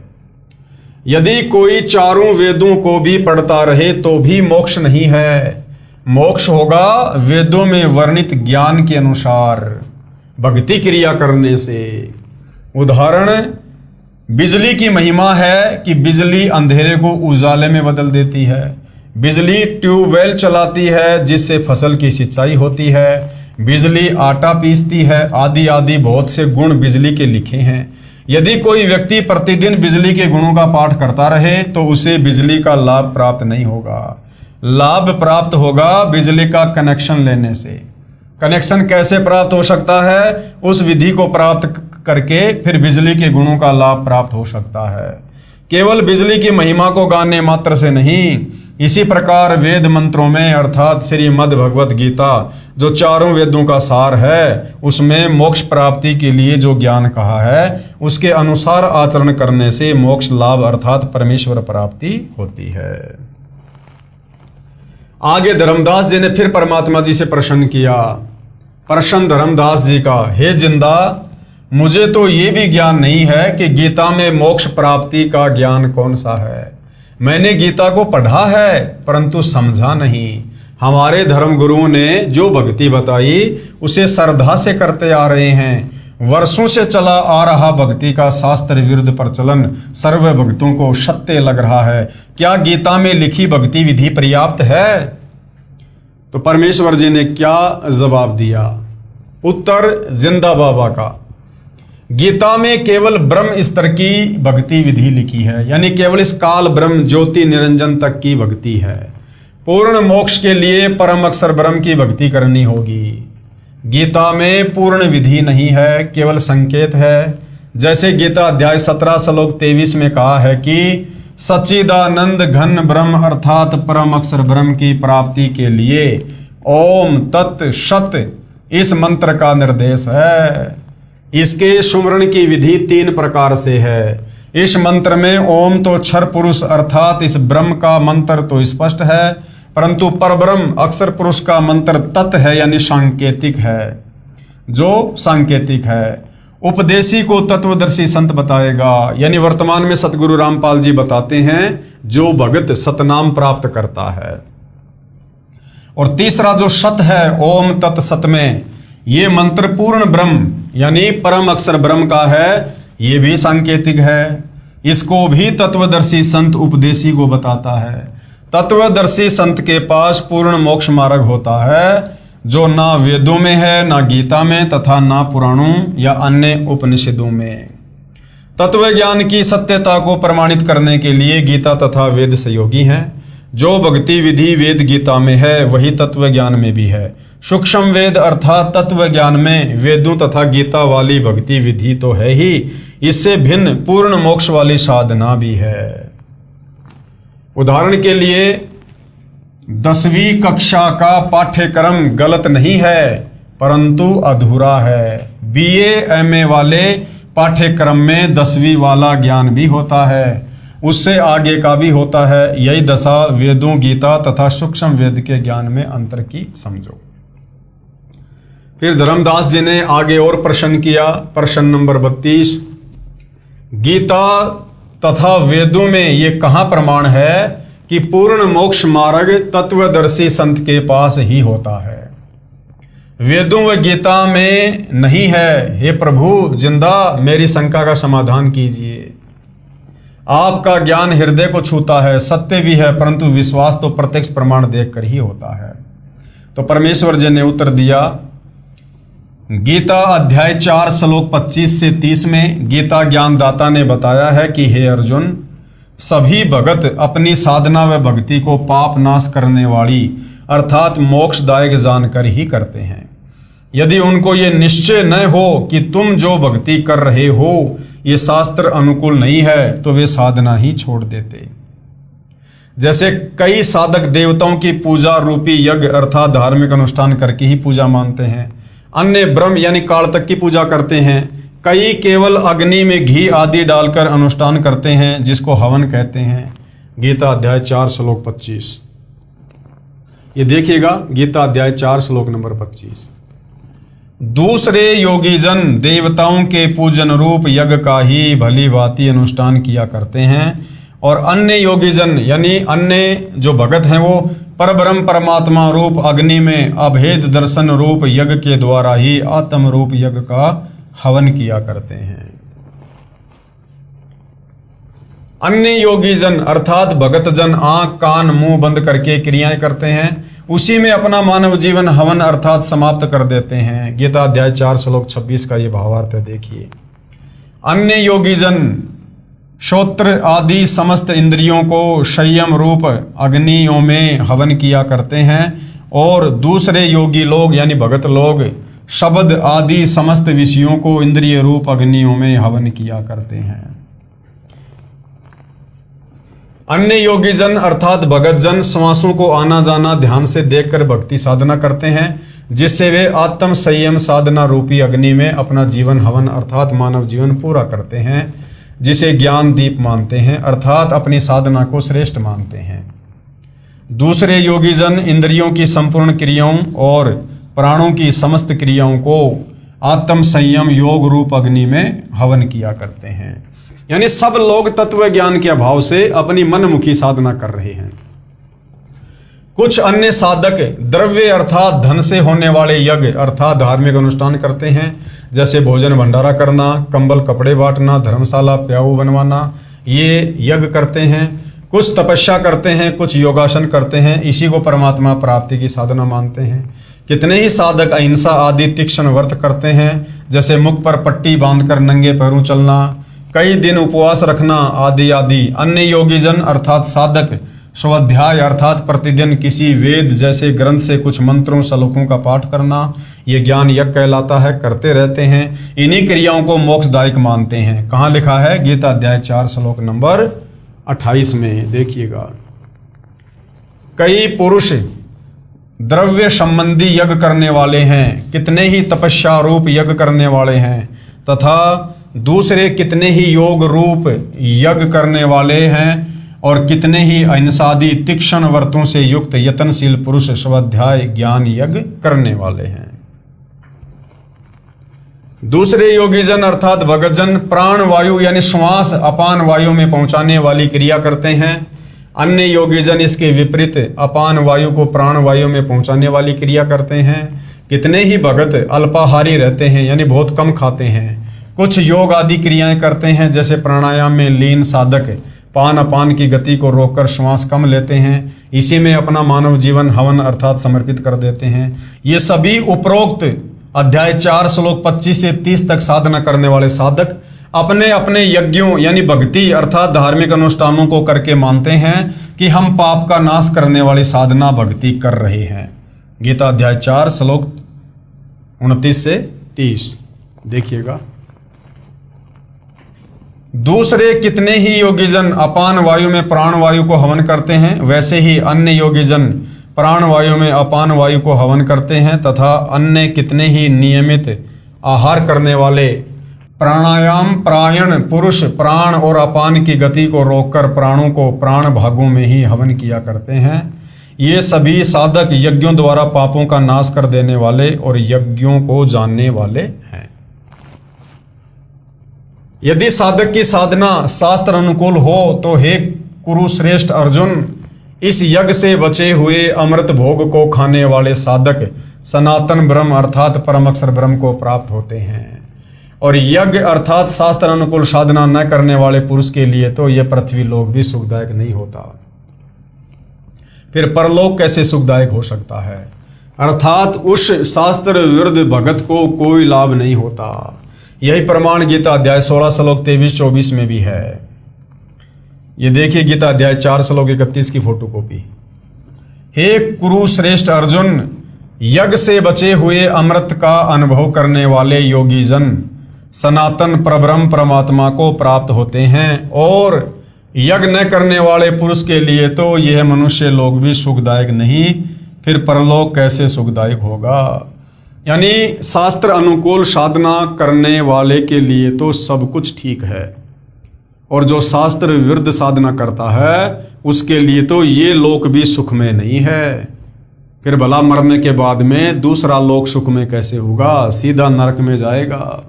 यदि कोई चारों वेदों को भी पढ़ता रहे तो भी मोक्ष नहीं है। मोक्ष होगा वेदों में वर्णित ज्ञान के अनुसार भक्ति क्रिया करने से। उदाहरण, बिजली की महिमा है कि बिजली अंधेरे को उजाले में बदल देती है। बिजली ट्यूबवेल चलाती है जिससे फसल की सिंचाई होती है। बिजली आटा पीसती है, आदि आदि बहुत से गुण बिजली के लिखे हैं। यदि कोई व्यक्ति प्रतिदिन बिजली के गुणों का पाठ करता रहे तो उसे बिजली का लाभ प्राप्त नहीं होगा। लाभ प्राप्त होगा बिजली का कनेक्शन लेने से। कनेक्शन कैसे प्राप्त हो सकता है? उस विधि को प्राप्त करके फिर बिजली के गुणों का लाभ प्राप्त हो सकता है। केवल बिजली की महिमा को गाने मात्र से नहीं, इसी प्रकार वेद मंत्रों में अर्थात श्रीमद् भगवत गीता जो चारों वेदों का सार है, उसमें मोक्ष प्राप्ति के लिए जो ज्ञान कहा है उसके अनुसार आचरण करने से मोक्ष लाभ अर्थात परमेश्वर प्राप्ति होती है। आगे धर्मदास जी ने फिर परमात्मा जी से प्रश्न किया। प्रश्न धर्मदास जी का, हे जिंदा, मुझे तो ये भी ज्ञान नहीं है कि गीता में मोक्ष प्राप्ति का ज्ञान कौन सा है। मैंने गीता को पढ़ा है परंतु समझा नहीं। हमारे धर्म गुरुओं ने जो भक्ति बताई उसे श्रद्धा से करते आ रहे हैं। वर्षों से चला आ रहा भक्ति का शास्त्र विरुद्ध प्रचलन सर्व भक्तों को सत्य लग रहा है। क्या गीता में लिखी भक्ति विधि पर्याप्त है? तो परमेश्वर जी ने क्या जवाब दिया? उत्तर जिंदा बाबा का, गीता में केवल ब्रह्म स्तर की भक्ति विधि लिखी है, यानी केवल इस काल ब्रह्म ज्योति निरंजन तक की भक्ति है। पूर्ण मोक्ष के लिए परम अक्षर ब्रह्म की भक्ति करनी होगी। गीता में पूर्ण विधि नहीं है, केवल संकेत है। जैसे गीता अध्याय 17 श्लोक 23 में कहा है कि सच्चिदानंद घन ब्रह्म अर्थात परम अक्षर ब्रह्म की प्राप्ति के लिए ओम तत् सत इस मंत्र का निर्देश है। इसके सुमरण की विधि 3 प्रकार से है। इस मंत्र में ओम तो क्षर पुरुष अर्थात इस ब्रह्म का मंत्र तो स्पष्ट है, परंतु परब्रह्म अक्षर पुरुष का मंत्र तत् है, यानी सांकेतिक है, जो सांकेतिक है। उपदेशी को तत्वदर्शी संत बताएगा। यानी वर्तमान में सतगुरु रामपाल जी बताते हैं जो भगत सतनाम प्राप्त करता है। और तीसरा जो सत है, ओम तत् सत में, ये मंत्र पूर्ण ब्रह्म यानी परम अक्षर ब्रह्म का है, ये भी सांकेतिक है। इसको भी तत्वदर्शी संत उपदेशी को बताता है। तत्वदर्शी संत के पास पूर्ण मोक्ष मार्ग होता है, जो ना वेदों में है, ना गीता में, तथा ना पुराणों या अन्य उपनिषदों में। तत्व ज्ञान की सत्यता को प्रमाणित करने के लिए गीता तथा वेद सहयोगी हैं। जो भक्ति विधि वेद गीता में है वही तत्व ज्ञान में भी है। सूक्ष्म वेद अर्थात तत्व ज्ञान में वेदों तथा गीता वाली भक्ति विधि तो है ही, इससे भिन्न पूर्ण मोक्ष वाली साधना भी है। उदाहरण के लिए 10वीं कक्षा का पाठ्यक्रम गलत नहीं है, परंतु अधूरा है। BA MA वाले पाठ्यक्रम में 10वीं वाला ज्ञान भी होता है, उससे आगे का भी होता है। यही दशा वेदों गीता तथा सूक्ष्म वेद के ज्ञान में अंतर की समझो। फिर धर्मदास जी ने आगे और प्रश्न किया, प्रश्न नंबर 32, गीता तथा वेदों में ये कहाँ प्रमाण है कि पूर्ण मोक्ष मार्ग तत्वदर्शी संत के पास ही होता है? वेदों व गीता में नहीं है। हे प्रभु जिंदा मेरी शंका का समाधान कीजिए। आपका ज्ञान हृदय को छूता है, सत्य भी है, परंतु विश्वास तो प्रत्यक्ष प्रमाण देखकर ही होता है। तो परमेश्वर जी ने उत्तर दिया, गीता अध्याय 4 श्लोक 25 से 30 में गीता ज्ञानदाता ने बताया है कि हे अर्जुन, सभी भगत अपनी साधना व भक्ति को पाप नाश करने वाली अर्थात मोक्षदायक जानकर ही करते हैं। यदि उनको ये निश्चय न हो कि तुम जो भक्ति कर रहे हो ये शास्त्र अनुकूल नहीं है, तो वे साधना ही छोड़ देते। जैसे कई साधक देवताओं की पूजा रूपी यज्ञ अर्थात धार्मिक अनुष्ठान करके ही पूजा मानते हैं, अन्य ब्रह्म यानी काल तक की पूजा करते हैं, कई केवल अग्नि में घी आदि डालकर अनुष्ठान करते हैं जिसको हवन कहते हैं। गीता अध्याय 4 श्लोक 25, ये देखिएगा, गीता अध्याय 4 श्लोक नंबर 25। दूसरे योगीजन देवताओं के पूजन रूप यज्ञ का ही भली भांति अनुष्ठान किया करते हैं, और अन्य योगीजन यानी अन्य जो भगत हैं वो परब्रह्म परमात्मा रूप अग्नि में अभेद दर्शन रूप यज्ञ के द्वारा ही आत्म रूप यज्ञ का हवन किया करते हैं। अन्य योगीजन अर्थात भगतजन आंख कान मुंह बंद करके क्रियाएं करते हैं, उसी में अपना मानव जीवन हवन अर्थात समाप्त कर देते हैं। गीता अध्याय 4 श्लोक 26 का ये भावार्थ है, देखिए। अन्य योगीजन श्रोत्र आदि समस्त इंद्रियों को संयम रूप अग्नियों में हवन किया करते हैं, और दूसरे योगी लोग यानी भगत लोग शब्द आदि समस्त विषयों को इंद्रिय रूप अग्नियों में हवन किया करते हैं। अन्य योगीजन अर्थात भगतजन श्वासों को आना जाना ध्यान से देखकर भक्ति साधना करते हैं, जिससे वे आत्म संयम साधना रूपी अग्नि में अपना जीवन हवन अर्थात मानव जीवन पूरा करते हैं, जिसे ज्ञान दीप मानते हैं अर्थात अपनी साधना को श्रेष्ठ मानते हैं। दूसरे योगीजन इंद्रियों की संपूर्ण क्रियाओं और प्राणों की समस्त क्रियाओं को आत्म संयम योग रूप अग्नि में हवन किया करते हैं। यानी सब लोग तत्व ज्ञान के अभाव से अपनी मनमुखी साधना कर रहे हैं। कुछ अन्य साधक द्रव्य अर्थात धन से होने वाले यज्ञ अर्थात धार्मिक अनुष्ठान करते हैं, जैसे भोजन भंडारा करना, कंबल कपड़े बांटना, धर्मशाला प्याऊ बनवाना, ये यज्ञ करते हैं। कुछ तपस्या करते हैं, कुछ योगासन करते हैं, इसी को परमात्मा प्राप्ति की साधना मानते हैं। कितने ही साधक अहिंसा आदि तीक्ष्ण व्रत करते हैं, जैसे मुख पर पट्टी बांधकर नंगे पैरों चलना, कई दिन उपवास रखना आदि आदि। अन्य योगीजन अर्थात साधक स्वाध्याय अर्थात प्रतिदिन किसी वेद जैसे ग्रंथ से कुछ मंत्रों श्लोकों का पाठ करना, ये ज्ञान यज्ञ कहलाता है, करते रहते हैं। इन्हीं क्रियाओं को मोक्षदायक मानते हैं। कहाँ लिखा है? गीता अध्याय 4 श्लोक नंबर 28 में देखिएगा। कई पुरुष द्रव्य संबंधी यज्ञ करने वाले हैं, कितने ही तपस्या रूप यज्ञ करने वाले हैं, तथा दूसरे कितने ही योग रूप यज्ञ करने वाले हैं, और कितने ही अहिंसादि तीक्ष्ण व्रतों से युक्त यत्नशील पुरुष स्वाध्याय ज्ञान यज्ञ करने वाले हैं। दूसरे योगीजन अर्थात भगतजन प्राण वायु यानी श्वास अपान वायु में पहुंचाने वाली क्रिया करते हैं। अन्य योगीजन इसके विपरीत अपान वायु को प्राण वायु में पहुंचाने वाली क्रिया करते हैं। कितने ही भगत अल्पाहारी रहते हैं यानी बहुत कम खाते हैं। कुछ योग आदि क्रियाएं करते हैं, जैसे प्राणायाम में लीन साधक पान अपान की गति को रोककर श्वास कम लेते हैं, इसी में अपना मानव जीवन हवन अर्थात समर्पित कर देते हैं। ये सभी उपरोक्त अध्याय 4 श्लोक 25 से 30 तक साधना करने वाले साधक अपने अपने यज्ञों यानी भक्ति अर्थात धार्मिक अनुष्ठानों को करके मानते हैं कि हम पाप का नाश करने वाली साधना भक्ति कर रहे हैं। गीता अध्याय 4 श्लोक 29 से 30 देखिएगा। दूसरे कितने ही योगीजन अपान वायु में प्राण वायु को हवन करते हैं, वैसे ही अन्य योगीजन प्राण वायु में अपान वायु को हवन करते हैं, तथा अन्य कितने ही नियमित आहार करने वाले प्राणायाम प्रायण पुरुष प्राण और अपान की गति को रोककर प्राणों को प्राण भागों में ही हवन किया करते हैं। ये सभी साधक यज्ञों द्वारा पापों का नाश कर देने वाले और यज्ञों को जानने वाले हैं। यदि साधक की साधना शास्त्र अनुकूल हो तो हे कुरुश्रेष्ठ अर्जुन, इस यज्ञ से बचे हुए अमृत भोग को खाने वाले साधक सनातन ब्रह्म अर्थात परम अक्षर ब्रह्म को प्राप्त होते हैं। और यज्ञ अर्थात शास्त्र अनुकूल साधना न करने वाले पुरुष के लिए तो यह पृथ्वी लोक भी सुखदायक नहीं होता, फिर परलोक कैसे सुखदायक हो सकता है। अर्थात उस शास्त्र विरुद्ध भगत को कोई लाभ नहीं होता। यही प्रमाण गीता अध्याय 16 श्लोक 23-24 में भी है। ये देखिए गीता अध्याय 4 श्लोक 31 की फोटोकॉपी। हे कुरुश्रेष्ठ अर्जुन, यज्ञ से बचे हुए अमृत का अनुभव करने वाले योगीजन सनातन परब्रह्म परमात्मा को प्राप्त होते हैं, और यज्ञ न करने वाले पुरुष के लिए तो यह मनुष्य लोक भी सुखदायक नहीं, फिर परलोक कैसे सुखदायक होगा। यानी शास्त्र अनुकूल साधना करने वाले के लिए तो सब कुछ ठीक है, और जो शास्त्र विरुद्ध साधना करता है उसके लिए तो ये लोक भी सुख में नहीं है। फिर भला मरने के बाद में दूसरा लोक सुख में कैसे होगा, सीधा नरक में जाएगा।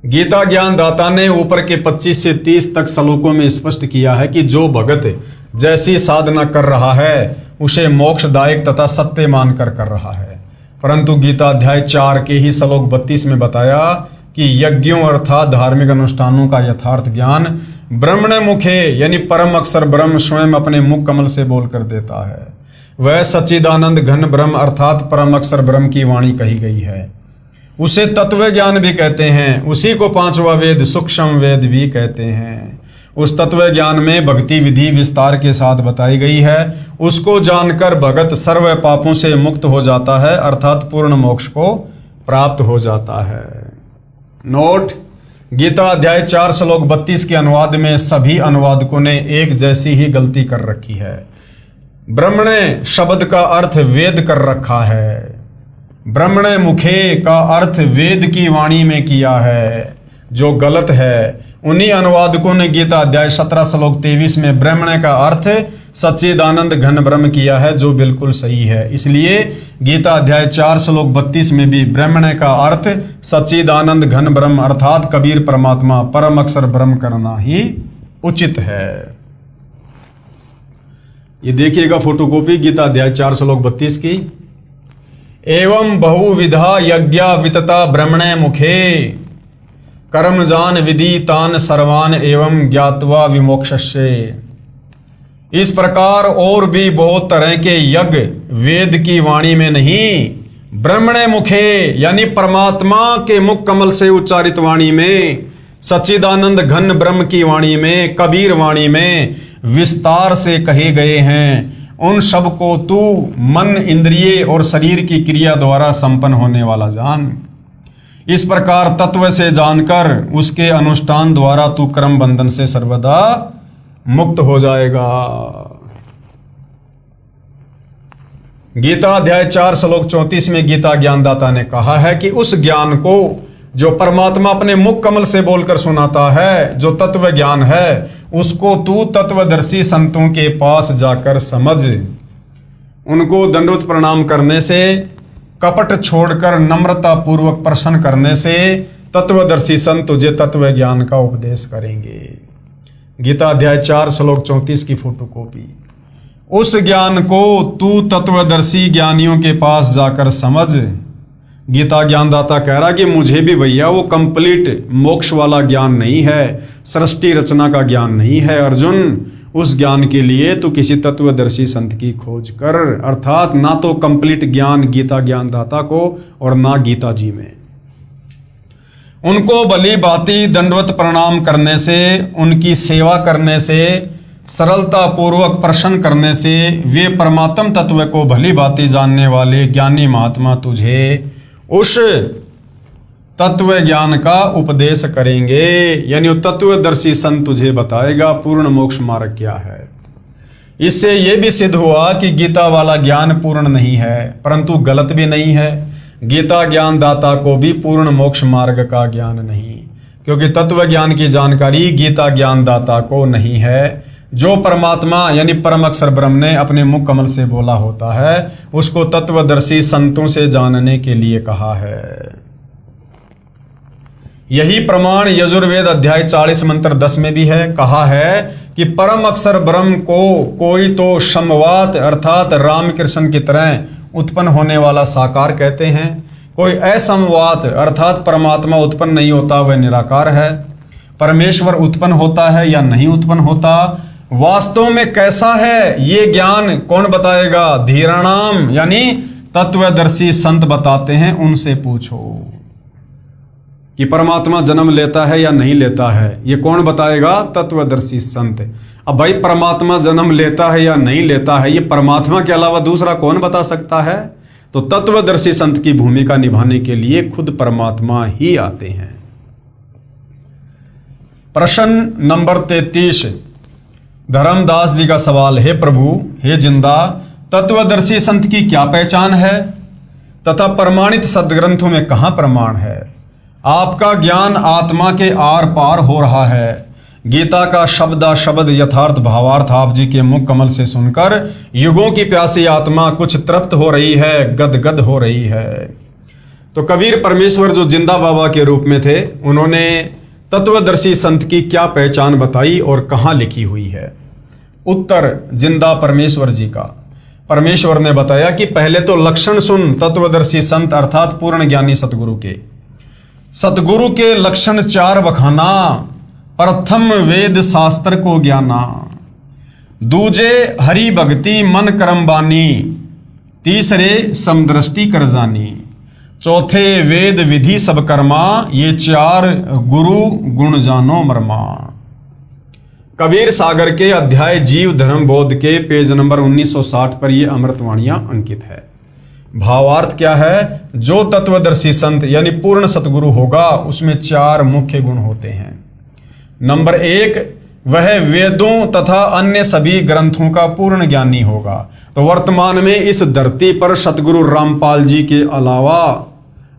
गीता ज्ञान दाता ने ऊपर के 25 से 30 तक श्लोकों में स्पष्ट किया है कि जो भगत जैसी साधना कर रहा है उसे मोक्षदायक तथा सत्य मानकर कर रहा है। परंतु गीता अध्याय 4 के ही श्लोक 32 में बताया कि यज्ञों अर्थात धार्मिक अनुष्ठानों का यथार्थ ज्ञान ब्रह्मण मुखे यानी परम अक्षर ब्रह्म स्वयं अपने मुख कमल से बोलकर देता है। वह सच्चिदानंद घन ब्रह्म अर्थात परम अक्षर ब्रह्म की वाणी कही गई है। उसे तत्व ज्ञान भी कहते हैं। उसी को 5वां वेद सूक्ष्म वेद भी कहते हैं। उस तत्व ज्ञान में भक्ति विधि विस्तार के साथ बताई गई है। उसको जानकर भगत सर्व पापों से मुक्त हो जाता है अर्थात पूर्ण मोक्ष को प्राप्त हो जाता है। नोट: गीता अध्याय 4 श्लोक 32 के अनुवाद में सभी अनुवादकों ने एक जैसी ही गलती कर रखी है। ब्रह्मणे शब्द का अर्थ वेद कर रखा है। ब्रह्मणे मुखे का अर्थ वेद की वाणी में किया है, जो गलत है। उन्हीं अनुवादकों ने गीता अध्याय 17 श्लोक 23 में ब्रह्मणे का अर्थ सच्चिदानंद घन ब्रह्म किया है, जो बिल्कुल सही है। इसलिए गीता अध्याय 4 श्लोक 32 में भी ब्रह्मणे का अर्थ सच्चिदानंद घन ब्रह्म अर्थात कबीर परमात्मा परम अक्षर ब्रह्म करना ही उचित है। ये देखिएगा फोटोकॉपी गीता अध्याय 4 श्लोक 32 की। एवं बहुविधा यज्ञा वितता ब्रह्मणे मुखे कर्म जान विधि तान सर्वान एवं ज्ञात्वा विमोक्षस्य। इस प्रकार और भी बहुत तरह के यज्ञ वेद की वाणी में नहीं, ब्रह्मणे मुखे यानी परमात्मा के मुख कमल से उच्चारित वाणी में, सच्चिदानंद घन ब्रह्म की वाणी में, कबीर वाणी में विस्तार से कहे गए हैं। उन सब को तू मन इंद्रिय और शरीर की क्रिया द्वारा संपन्न होने वाला जान। इस प्रकार तत्व से जानकर उसके अनुष्ठान द्वारा तू कर्म बंधन से सर्वदा मुक्त हो जाएगा। गीता अध्याय 4 श्लोक 34 में गीता ज्ञानदाता ने कहा है कि उस ज्ञान को जो परमात्मा अपने मुख कमल से बोलकर सुनाता है, जो तत्व ज्ञान है, उसको तू तत्वदर्शी संतों के पास जाकर समझ। उनको दंडवत प्रणाम करने से कपट छोड़कर नम्रता पूर्वक प्रश्न करने से तत्वदर्शी संत तुझे तत्व ज्ञान का उपदेश करेंगे। गीता अध्याय 4 श्लोक 34 की फोटोकॉपी। उस ज्ञान को तू तत्वदर्शी ज्ञानियों के पास जाकर समझ। गीता ज्ञानदाता कह रहा कि मुझे भी भैया वो कंप्लीट मोक्ष वाला ज्ञान नहीं है, सृष्टि रचना का ज्ञान नहीं है। अर्जुन, उस ज्ञान के लिए तू किसी तत्वदर्शी संत की खोज कर। अर्थात ना तो कंप्लीट ज्ञान गीता ज्ञानदाता को और ना गीता जी में। उनको भली भांति दंडवत प्रणाम करने से, उनकी सेवा करने से, सरलता पूर्वक प्रश्न करने से वे परमात्म तत्व को भली भांति जानने वाले ज्ञानी महात्मा तुझे उस तत्व ज्ञान का उपदेश करेंगे। यानी वो तत्वदर्शी संत तुझे बताएगा पूर्ण मोक्ष मार्ग क्या है। इससे यह भी सिद्ध हुआ कि गीता वाला ज्ञान पूर्ण नहीं है, परंतु गलत भी नहीं है। गीता ज्ञान दाता को भी पूर्ण मोक्ष मार्ग का ज्ञान नहीं, क्योंकि तत्व ज्ञान की जानकारी गीता ज्ञान दाता को नहीं है। जो परमात्मा यानी परम अक्षर ब्रह्म ने अपने मुख कमल से बोला होता है, उसको तत्वदर्शी संतों से जानने के लिए कहा है। यही प्रमाण यजुर्वेद अध्याय 40 मंत्र 10 में भी है। कहा है कि परम अक्षर ब्रह्म को कोई तो समवात अर्थात रामकृष्ण की तरह उत्पन्न होने वाला साकार कहते हैं, कोई असमवात अर्थात परमात्मा उत्पन्न नहीं होता, वह निराकार है। परमेश्वर उत्पन्न होता है या नहीं उत्पन्न होता, वास्तव में कैसा है, ये ज्ञान कौन बताएगा? धीराणाम यानी तत्वदर्शी संत बताते हैं, उनसे पूछो कि परमात्मा जन्म लेता है या नहीं लेता है, ये कौन बताएगा? तत्वदर्शी संत। अब भाई परमात्मा जन्म लेता है या नहीं लेता है, ये परमात्मा के अलावा दूसरा कौन बता सकता है? तो तत्वदर्शी संत की भूमिका निभाने के लिए खुद परमात्मा ही आते हैं। प्रश्न नंबर 33 धर्मदास जी का सवाल है, प्रभु हे जिंदा, तत्वदर्शी संत की क्या पहचान है तथा प्रमाणित सदग्रंथों में कहां प्रमाण है? आपका ज्ञान आत्मा के आर पार हो रहा है। गीता का शब्दा शब्द यथार्थ भावार्थ आप जी के मुख कमल से सुनकर युगों की प्यासी आत्मा कुछ तृप्त हो रही है, गदगद हो रही है। तो कबीर परमेश्वर जो जिंदा बाबा के रूप में थे, उन्होंने तत्वदर्शी संत की क्या पहचान बताई और कहां लिखी हुई है? उत्तर जिंदा परमेश्वर जी का। परमेश्वर ने बताया कि पहले तो लक्षण सुन तत्वदर्शी संत अर्थात पूर्ण ज्ञानी सतगुरु के। सतगुरु के लक्षण 4 बखाना। प्रथम वेद शास्त्र को ज्ञाना, दूजे हरि भक्ति मन कर्म बानी, तीसरे समदृष्टि कर जानी, चौथे वेद विधि सब कर्मा, ये 4 गुरु गुण जानो मरमा। कबीर सागर के अध्याय जीव धर्म बोध के पेज नंबर 1960 पर ये अमृतवाणियां अंकित है। भावार्थ क्या है? जो तत्वदर्शी संत यानी पूर्ण सतगुरु होगा उसमें 4 मुख्य गुण होते हैं। नंबर 1, वह वेदों तथा अन्य सभी ग्रंथों का पूर्ण ज्ञानी होगा। तो वर्तमान में इस धरती पर सतगुरु रामपाल जी के अलावा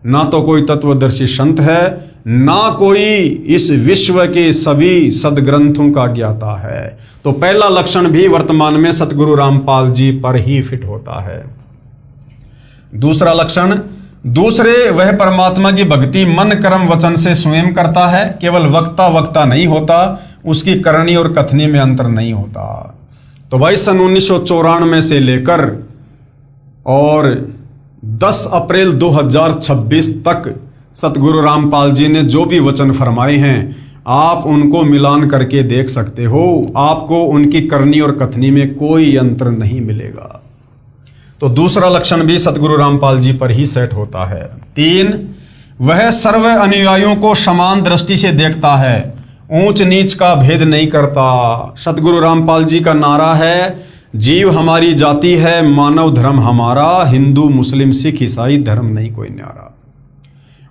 ना तो कोई तत्वदर्शी संत है, ना कोई इस विश्व के सभी सदग्रंथों का ज्ञाता है। तो पहला लक्षण भी वर्तमान में सतगुरु रामपाल जी पर ही फिट होता है। दूसरा लक्षण, दूसरे वह परमात्मा की भक्ति मन कर्म वचन से स्वयं करता है, केवल वक्ता नहीं होता, उसकी करनी और कथनी में अंतर नहीं होता। तो भाई सन 1994 से लेकर और 10 अप्रैल 2026 तक सतगुरु रामपाल जी ने जो भी वचन फरमाए हैं, आप उनको मिलान करके देख सकते हो। आपको उनकी करनी और कथनी में कोई अंतर नहीं मिलेगा। तो दूसरा लक्षण भी सतगुरु रामपाल जी पर ही सेट होता है। 3, वह सर्व अनुयायियों को समान दृष्टि से देखता है, ऊंच नीच का भेद नहीं करता। सतगुरु रामपाल जी का नारा है, जीव हमारी जाति है, मानव धर्म हमारा, हिंदू मुस्लिम सिख ईसाई धर्म नहीं कोई न्यारा।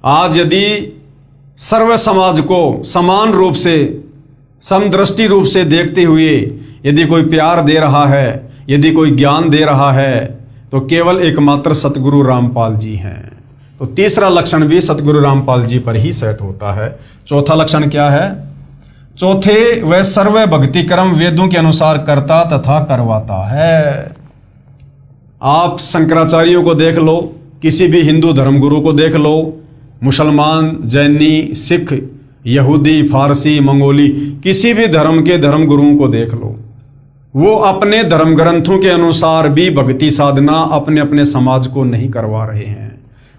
आज यदि सर्व समाज को समान रूप से समदृष्टि रूप से देखते हुए यदि कोई प्यार दे रहा है, यदि कोई ज्ञान दे रहा है, तो केवल एकमात्र सतगुरु रामपाल जी हैं। तो तीसरा लक्षण भी सतगुरु रामपाल जी पर ही सेट होता है। चौथा लक्षण क्या है? चौथे, वह सर्व भक्ति कर्म वेदों के अनुसार करता तथा करवाता है। आप शंकराचार्यों को देख लो किसी भी हिंदू धर्मगुरु को देख लो, मुसलमान, जैनी, सिख, यहूदी, फारसी, मंगोली, किसी भी धर्म के धर्मगुरुओं को देख लो, वो अपने धर्म ग्रंथों के अनुसार भी भक्ति साधना अपने अपने समाज को नहीं करवा रहे हैं,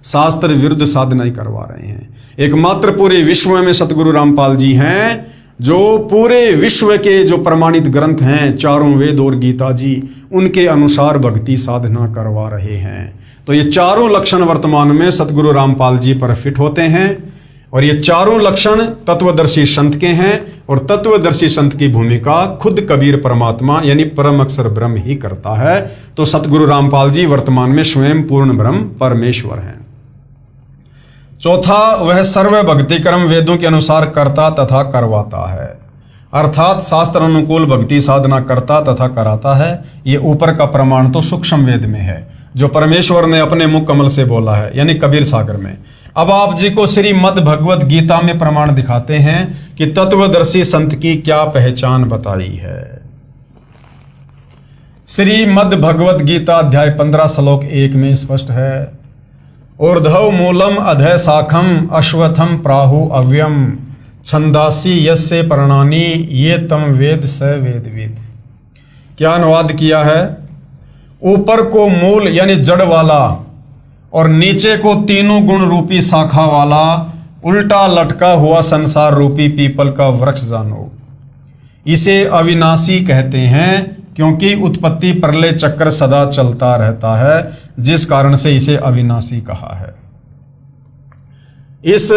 शास्त्र विरुद्ध साधना ही करवा रहे हैं। एकमात्र पूरे विश्व में सतगुरु रामपाल जी हैं जो पूरे विश्व के जो प्रमाणित ग्रंथ हैं, चारों वेद और गीता जी, उनके अनुसार भक्ति साधना करवा रहे हैं। तो ये चारों लक्षण वर्तमान में सतगुरु रामपाल जी पर फिट होते हैं और ये चारों लक्षण तत्वदर्शी संत के हैं और तत्वदर्शी संत की भूमिका खुद कबीर परमात्मा यानी परम अक्षर ब्रह्म ही करता है। तो सतगुरु रामपाल जी वर्तमान में स्वयं पूर्ण ब्रह्म परमेश्वर हैं। चौथा, वह सर्व भक्ति कर्म वेदों के अनुसार करता तथा करवाता है, अर्थात शास्त्र अनुकूल भक्ति साधना करता तथा कराता है। ये ऊपर का प्रमाण तो सूक्ष्म वेद में है जो परमेश्वर ने अपने मुख कमल से बोला है यानी कबीर सागर में। अब आप जी को श्रीमद् भगवत गीता में प्रमाण दिखाते हैं कि तत्वदर्शी संत की क्या पहचान बताई है। श्रीमद् भगवत गीता अध्याय 15 श्लोक 1 में स्पष्ट है, ऊर्ध्व मूलम अधः शाखम अश्वत्थम प्राहु अव्यम छंदासी यस्य पर्णानि ये तम वेद स वेदविद। क्या अनुवाद किया है? ऊपर को मूल यानी जड़ वाला और नीचे को तीनों गुण रूपी शाखा वाला उल्टा लटका हुआ संसार रूपी पीपल का वृक्ष जानो। इसे अविनाशी कहते हैं क्योंकि उत्पत्ति प्रलय चक्र सदा चलता रहता है, जिस कारण से इसे अविनाशी कहा है। इस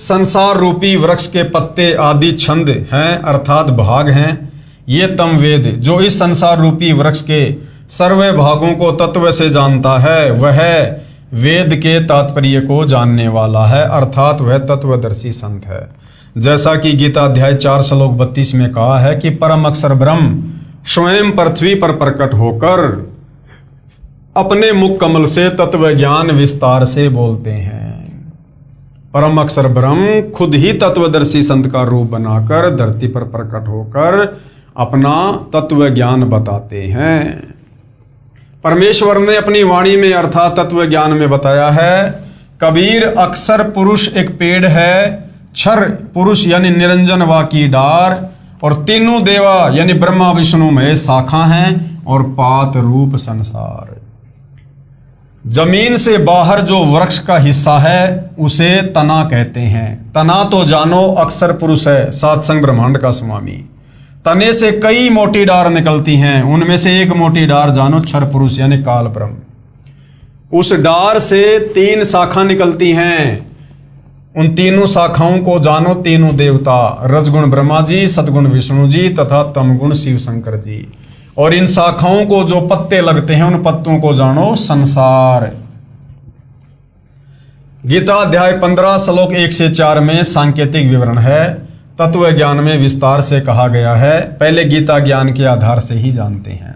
संसार रूपी वृक्ष के पत्ते आदि छंद हैं अर्थात भाग हैं। ये तम वेद जो इस संसार रूपी वृक्ष के सर्वे भागों को तत्व से जानता है वह वेद के तात्पर्य को जानने वाला है, अर्थात वह तत्वदर्शी संत है। जैसा कि गीता अध्याय 4 श्लोक 32 में कहा है कि परम अक्षर ब्रह्म स्वयं पृथ्वी पर प्रकट होकर अपने मुख कमल से तत्व ज्ञान विस्तार से बोलते हैं। परम अक्षर ब्रह्म खुद ही तत्वदर्शी संत का रूप बनाकर धरती पर प्रकट होकर अपना तत्व ज्ञान बताते हैं। परमेश्वर ने अपनी वाणी में अर्थात तत्व ज्ञान में बताया है, कबीर अक्षर पुरुष एक पेड़ है, क्षर पुरुष यानी निरंजन वा की डार और तीनों देवा यानी ब्रह्मा विष्णु महेश शाखा हैं और पात रूप संसार। जमीन से बाहर जो वृक्ष का हिस्सा है उसे तना कहते हैं। तना तो जानो अक्षर पुरुष है, सातसंग ब्रह्मांड का स्वामी। तने से कई मोटी डार निकलती हैं, उनमें से एक मोटी डार जानो क्षर पुरुष यानी काल ब्रह्म। उस डार से 3 शाखा निकलती हैं, उन तीनों शाखाओं को जानो तीनों देवता, रजगुण ब्रह्मा जी, सतगुण विष्णु जी तथा तमगुण शिव शंकर जी। और इन शाखाओं को जो पत्ते लगते हैं उन पत्तों को जानो संसार। गीता अध्याय 15 श्लोक 1 से 4 में सांकेतिक विवरण है, तत्व ज्ञान में विस्तार से कहा गया है। पहले गीता ज्ञान के आधार से ही जानते हैं।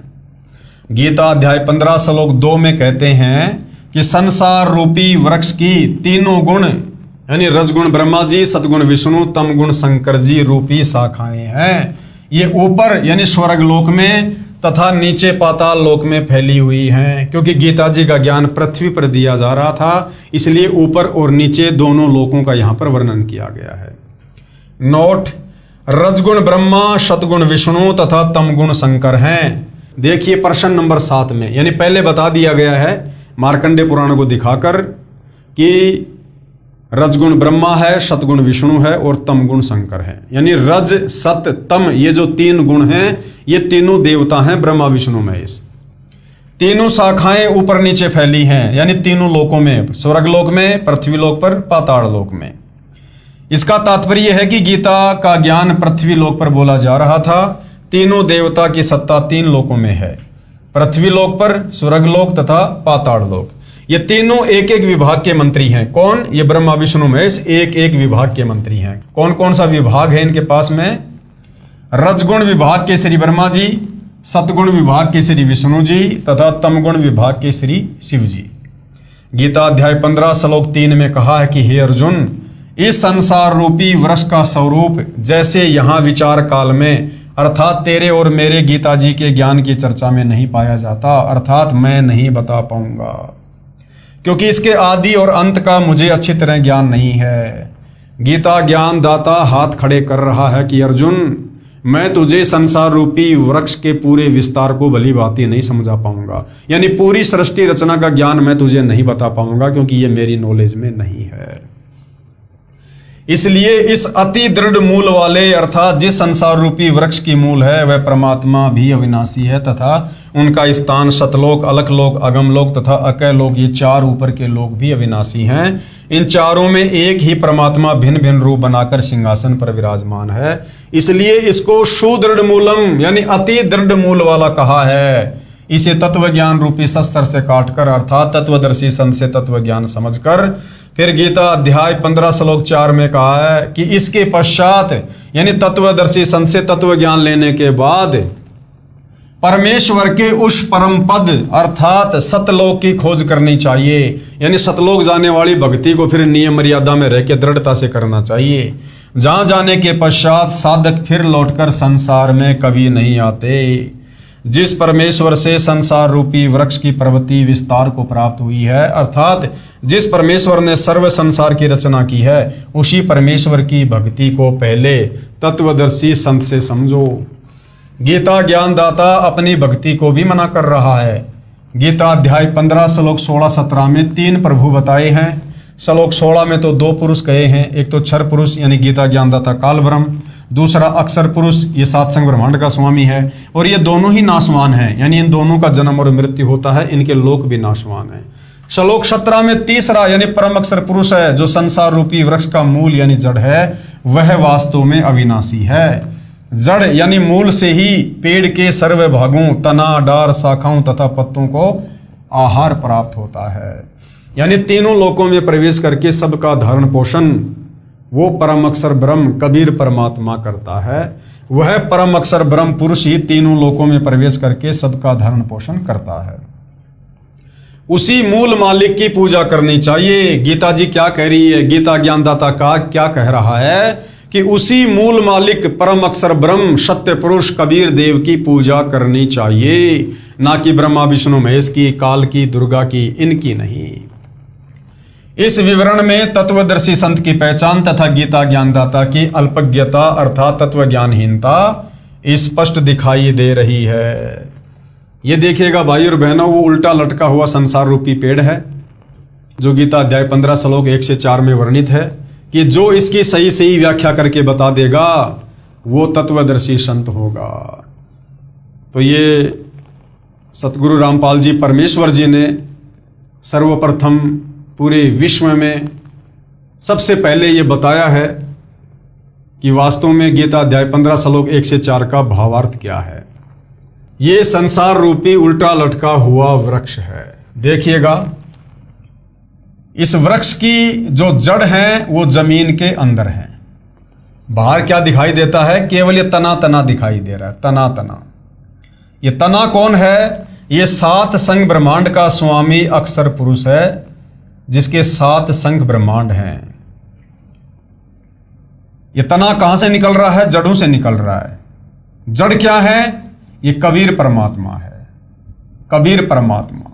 गीता अध्याय 15 श्लोक 2 में कहते हैं कि संसार रूपी वृक्ष की तीनों गुण यानी रजगुण ब्रह्मा जी, सतगुण विष्णु, तमगुण शंकर जी रूपी शाखाएं हैं। ये ऊपर यानी स्वर्ग लोक में तथा नीचे पाताल लोक में फैली हुई हैं। क्योंकि गीता जी का ज्ञान पृथ्वी पर दिया जा रहा था, इसलिए ऊपर और नीचे दोनों लोकों का यहाँ पर वर्णन किया गया है। नोट, रजगुण ब्रह्मा, सतगुण विष्णु तथा तमगुण शंकर हैं। देखिए प्रश्न नंबर 7 में, यानी पहले बता दिया गया है मार्कंडे पुराण को दिखाकर कि रजगुण ब्रह्मा है, सतगुण विष्णु है और तमगुण शंकर है। यानी रज सत तम ये जो 3 गुण हैं ये तीनों देवता हैं, ब्रह्मा विष्णु महेश। तीनों शाखाएं ऊपर नीचे फैली हैं, यानी तीनों लोकों में, स्वर्ग लोक में, पृथ्वी लोक पर, पाताल लोक में। इसका तात्पर्य है कि गीता का ज्ञान पृथ्वी लोक पर बोला जा रहा था। तीनों देवता की सत्ता 3 लोकों में है, पृथ्वी लोक पर, स्वर्ग लोक तथा पाताल लोक। ये तीनों एक एक विभाग के मंत्री हैं। कौन? ये ब्रह्मा विष्णु महेश एक एक विभाग के मंत्री हैं। कौन कौन सा विभाग है इनके पास में? रजगुण विभाग के श्री ब्रह्मा जी, सतगुण विभाग के श्री विष्णु जी तथा तमगुण विभाग के श्री शिव जी। गीता अध्याय 15 श्लोक 3 में कहा है कि हे अर्जुन, इस संसार रूपी वृक्ष का स्वरूप जैसे यहाँ विचार काल में अर्थात तेरे और मेरे गीता जी के ज्ञान की चर्चा में नहीं पाया जाता, अर्थात मैं नहीं बता पाऊंगा, क्योंकि इसके आदि और अंत का मुझे अच्छी तरह ज्ञान नहीं है। गीता ज्ञान दाता हाथ खड़े कर रहा है कि अर्जुन, मैं तुझे संसार रूपी वृक्ष के पूरे विस्तार को भली भांति नहीं समझा पाऊंगा, यानी पूरी सृष्टि रचना का ज्ञान मैं तुझे नहीं बता पाऊंगा, क्योंकि ये मेरी नॉलेज में नहीं है। इसलिए इस अति दृढ़ मूल वाले अर्थात जिस संसार रूपी वृक्ष की मूल है वह परमात्मा भी अविनाशी है, तथा उनका स्थान सतलोक, अलखलोक, अगमलोक तथा अकैलोक, ये चार ऊपर के लोक भी अविनाशी हैं। इन चारों में एक ही परमात्मा भिन्न भिन्न रूप बनाकर सिंहासन पर विराजमान है। इसलिए इसको सुदृढ़ मूलम यानी अति दृढ़ मूल वाला कहा है। इसे तत्व ज्ञान रूपी शस्त्र से काटकर अर्थात तत्वदर्शी संत से तत्व ज्ञान समझकर फिर गीता अध्याय 15 श्लोक 4 में कहा है कि इसके पश्चात यानी तत्वदर्शी संत से तत्व ज्ञान लेने के बाद परमेश्वर के उस परम पद अर्थात सतलोक की खोज करनी चाहिए। यानी सतलोक जाने वाली भक्ति को फिर नियम मर्यादा में रह के दृढ़ता से करना चाहिए। जहां जाने के पश्चात साधक फिर लौटकर संसार में कभी नहीं आते। जिस परमेश्वर से संसार रूपी वृक्ष की प्रवृत्ति विस्तार को प्राप्त हुई है अर्थात जिस परमेश्वर ने सर्व संसार की रचना की है उसी परमेश्वर की भक्ति को पहले तत्वदर्शी संत से समझो। गीता ज्ञानदाता अपनी भक्ति को भी मना कर रहा है। गीता अध्याय 15 श्लोक 16-17 में 3 प्रभु बताए हैं। श्लोक 16 में तो 2 पुरुष कहे हैं, एक तो क्षर पुरुष यानी गीता ज्ञानदाता काल ब्रह्म, दूसरा अक्षर पुरुष ये सात संग ब्रह्मांड का स्वामी है, और ये दोनों ही नाशवान हैं, यानी इन दोनों का जन्म और मृत्यु होता है, इनके लोक भी नाशवान है। श्लोक 17 में तीसरा यानी परम अक्षर पुरुष है जो संसार रूपी वृक्ष का मूल यानी जड़ है, वह वास्तव में अविनाशी है। जड़ यानी मूल से ही पेड़ के सर्व भागों तना, डार, शाखाओं तथा पत्तों को आहार प्राप्त होता है। यानी तीनों लोकों में प्रवेश करके सबका धारण पोषण वो परम अक्षर ब्रह्म कबीर परमात्मा करता है। वह परम अक्षर ब्रह्म पुरुष ही तीनों लोकों में प्रवेश करके सबका धारण पोषण करता है। उसी मूल मालिक की पूजा करनी चाहिए। गीता जी क्या कह रही है? गीता ज्ञानदाता का क्या कह रहा है कि उसी मूल मालिक परम अक्षर ब्रह्म सत्य पुरुष कबीर देव की पूजा करनी चाहिए, ना कि ब्रह्मा विष्णु महेश की, काल की, दुर्गा की, इनकी नहीं। इस विवरण में तत्वदर्शी संत की पहचान तथा गीता ज्ञानदाता की अल्पज्ञता अर्थात तत्व ज्ञानहीनता स्पष्ट दिखाई दे रही है। ये देखिएगा भाई और बहनों, वो उल्टा लटका हुआ संसार रूपी पेड़ है जो गीता अध्याय 15 श्लोक 1 से 4 में वर्णित है कि जो इसकी सही सही व्याख्या करके बता देगा वो तत्वदर्शी संत होगा। तो ये सतगुरु रामपाल जी परमेश्वर जी ने सर्वप्रथम पूरे विश्व में सबसे पहले ये बताया है कि वास्तव में गीता अध्याय 15 श्लोक 1 से 4 का भावार्थ क्या है। ये संसार रूपी उल्टा लटका हुआ वृक्ष है। देखिएगा, इस वृक्ष की जो जड़ है वो जमीन के अंदर है। बाहर क्या दिखाई देता है? केवल ये तना तना दिखाई दे रहा है, तना तना। ये तना कौन है? ये 7 संग ब्रह्मांड का स्वामी अक्षर पुरुष है जिसके 7 संग ब्रह्मांड हैं। ये तना कहां से निकल रहा है? जड़ों से निकल रहा है। जड़ क्या है? ये कबीर परमात्मा है। कबीर परमात्मा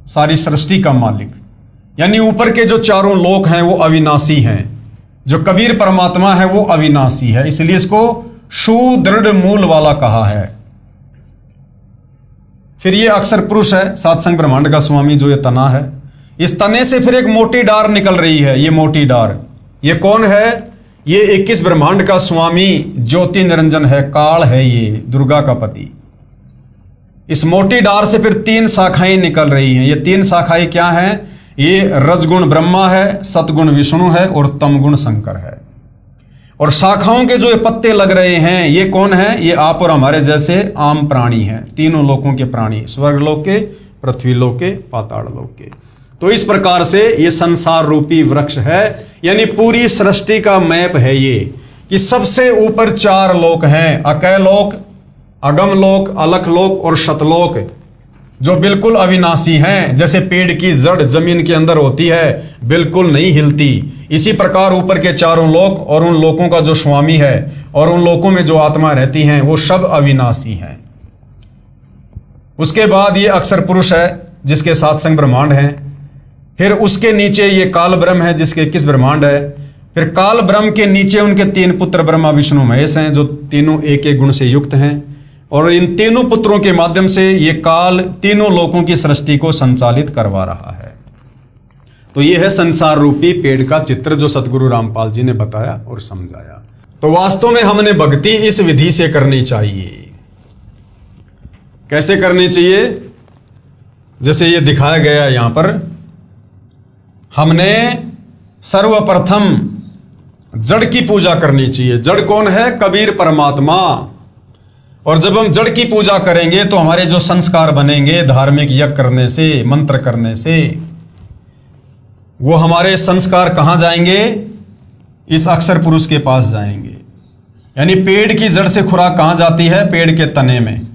सारी सृष्टि का मालिक, यानी ऊपर के जो चारों लोक हैं वो अविनाशी हैं। जो कबीर परमात्मा है वो अविनाशी है, इसलिए इसको सुदृढ़ मूल वाला कहा है। फिर ये अक्षर पुरुष है, 7 संग ब्रह्मांड का स्वामी जो ये तना है। इस तने से फिर एक मोटी डार निकल रही है। ये मोटी डार ये कौन है? ये 21 ब्रह्मांड का स्वामी ज्योति निरंजन है, काल है, ये दुर्गा का पति। इस मोटी डार से फिर 3 शाखाएं निकल रही हैं। ये 3 शाखाएं क्या हैं? ये रजगुण ब्रह्मा है, सतगुण विष्णु है और तमगुण शंकर है। और शाखाओं के जो ये पत्ते लग रहे हैं ये कौन है? ये आप और हमारे जैसे आम प्राणी हैं, तीनों लोकों के प्राणी, स्वर्ग लोक के, पृथ्वी लोक के, पाताल लोक के। तो इस प्रकार से ये संसार रूपी वृक्ष है, यानी पूरी सृष्टि का मैप है ये कि सबसे ऊपर 4 लोक हैं, अकैलोक, अगमलोक, अलखलोक और शतलोक, जो बिल्कुल अविनाशी हैं। जैसे पेड़ की जड़ जमीन के अंदर होती है, बिल्कुल नहीं हिलती, इसी प्रकार ऊपर के 4 लोक और उन लोकों का जो स्वामी है और उन लोकों में जो आत्मा रहती हैं वो सब अविनाशी हैं। उसके बाद ये अक्षर पुरुष है जिसके 7 संग ब्रह्मांड हैं। फिर उसके नीचे ये काल ब्रह्म है जिसके 21 ब्रह्मांड है। फिर काल ब्रह्म के नीचे उनके 3 पुत्र ब्रह्मा विष्णु महेश हैं, जो तीनों एक एक गुण से युक्त हैं। और इन तीनों पुत्रों के माध्यम से ये काल तीनों लोकों की सृष्टि को संचालित करवा रहा है। तो ये है संसार रूपी पेड़ का चित्र जो सतगुरु रामपाल जी ने बताया और समझाया। तो वास्तव में हमने भक्ति इस विधि से करनी चाहिए। कैसे करनी चाहिए? जैसे ये दिखाया गया यहां पर, हमने सर्वप्रथम जड़ की पूजा करनी चाहिए। जड़ कौन है? कबीर परमात्मा। और जब हम जड़ की पूजा करेंगे तो हमारे जो संस्कार बनेंगे धार्मिक यज्ञ करने से, मंत्र करने से, वो हमारे संस्कार कहां जाएंगे? इस अक्षर पुरुष के पास जाएंगे। यानी पेड़ की जड़ से खुराक कहां जाती है? पेड़ के तने में।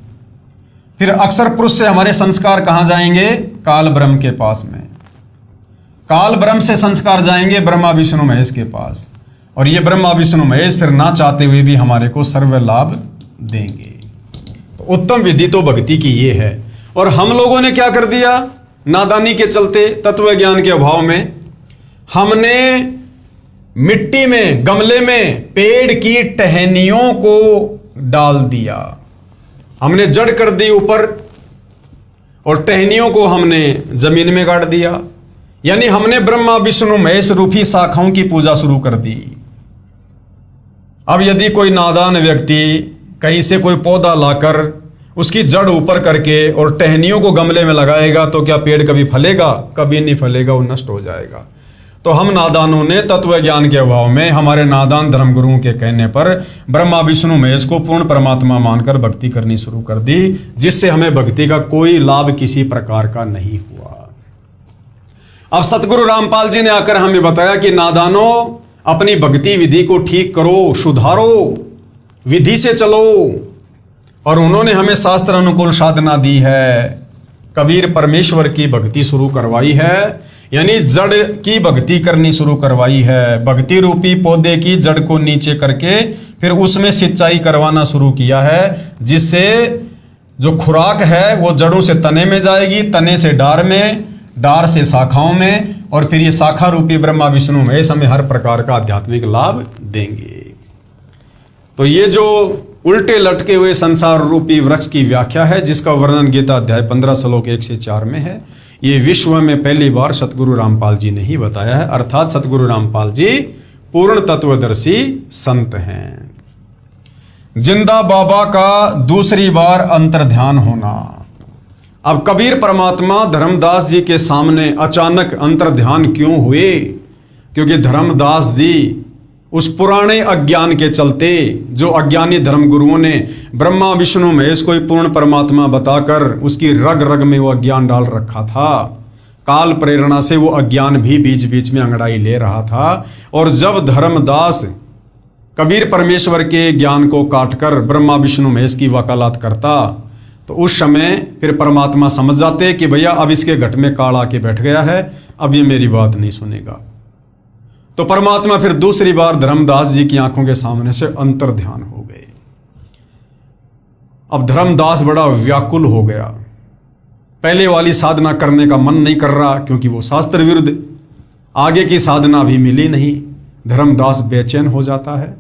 फिर अक्षर पुरुष से हमारे संस्कार कहां जाएंगे? काल ब्रह्म के पास में। काल ब्रह्म से संस्कार जाएंगे ब्रह्मा विष्णु महेश के पास। और ये ब्रह्मा विष्णु महेश फिर ना चाहते हुए भी हमारे को सर्व लाभ देंगे। तो उत्तम विधि तो भक्ति की ये है। और हम लोगों ने क्या कर दिया? नादानी के चलते, तत्व ज्ञान के अभाव में, हमने मिट्टी में, गमले में पेड़ की टहनियों को डाल दिया। हमने जड़ कर दी ऊपर और टहनियों को हमने जमीन में गाड़ दिया। यानी हमने ब्रह्मा विष्णु महेश रूपी शाखाओं की पूजा शुरू कर दी। अब यदि कोई नादान व्यक्ति कहीं से कोई पौधा लाकर उसकी जड़ ऊपर करके और टहनियों को गमले में लगाएगा तो क्या पेड़ कभी फलेगा? कभी नहीं फलेगा, वो नष्ट हो जाएगा। तो हम नादानों ने तत्व ज्ञान के अभाव में, हमारे नादान धर्मगुरुओं के कहने पर ब्रह्मा विष्णु महेश को पूर्ण परमात्मा मानकर भक्ति करनी शुरू कर दी, जिससे हमें भक्ति का कोई लाभ किसी प्रकार का नहीं हुआ। अब सतगुरु रामपाल जी ने आकर हमें बताया कि नादानों, अपनी भक्ति विधि को ठीक करो, सुधारो, विधि से चलो। और उन्होंने हमें शास्त्र अनुकूल साधना दी है। कबीर परमेश्वर की भक्ति शुरू करवाई है, यानी जड़ की भक्ति करनी शुरू करवाई है। भक्ति रूपी पौधे की जड़ को नीचे करके फिर उसमें सिंचाई करवाना शुरू किया है, जिससे जो खुराक है वो जड़ों से तने में जाएगी, तने से डार में, डार से शाखाओं में, और फिर ये शाखा रूपी ब्रह्मा विष्णु महेश हमें हर प्रकार का आध्यात्मिक लाभ देंगे। तो ये जो उल्टे लटके हुए संसार रूपी वृक्ष की व्याख्या है, जिसका वर्णन गीता अध्याय 15 श्लोक 1 से 4 में है, ये विश्व में पहली बार सतगुरु रामपाल जी ने ही बताया है। अर्थात सतगुरु रामपाल जी पूर्ण तत्वदर्शी संत हैं। जिंदा बाबा का दूसरी बार अंतर्ध्यान होना। अब कबीर परमात्मा धर्मदास जी के सामने अचानक अंतर्ध्यान क्यों हुए? क्योंकि धर्मदास जी उस पुराने अज्ञान के चलते, जो अज्ञानी धर्मगुरुओं ने ब्रह्मा विष्णु महेश को ही पूर्ण परमात्मा बताकर उसकी रग रग में वो अज्ञान डाल रखा था, काल प्रेरणा से वो अज्ञान भी बीच बीच में अंगड़ाई ले रहा था। और जब धर्मदास कबीर परमेश्वर के ज्ञान को काटकर ब्रह्मा विष्णु महेश की वकालत करता, तो उस समय फिर परमात्मा समझ जाते कि भैया अब इसके घट में काल आके बैठ गया है, अब ये मेरी बात नहीं सुनेगा। तो परमात्मा फिर दूसरी बार धर्मदास जी की आंखों के सामने से अंतर्ध्यान हो गए। अब धर्मदास बड़ा व्याकुल हो गया। पहले वाली साधना करने का मन नहीं कर रहा, क्योंकि वो शास्त्र विरुद्ध, आगे की साधना भी मिली नहीं। धर्मदास बेचैन हो जाता है।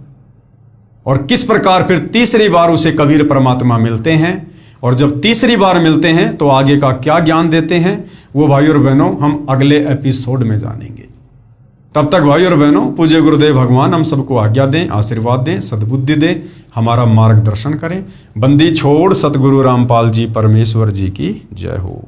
और किस प्रकार फिर तीसरी बार उसे कबीर परमात्मा मिलते हैं, और जब तीसरी बार मिलते हैं तो आगे का क्या ज्ञान देते हैं, वो भाई और बहनों हम अगले एपिसोड में जानेंगे। तब तक भाई और बहनों, पूज्य गुरुदेव भगवान हम सबको आज्ञा दें, आशीर्वाद दें, सद्बुद्धि दें, हमारा मार्गदर्शन करें। बंदी छोड़ सतगुरु रामपाल जी परमेश्वर जी की जय हो।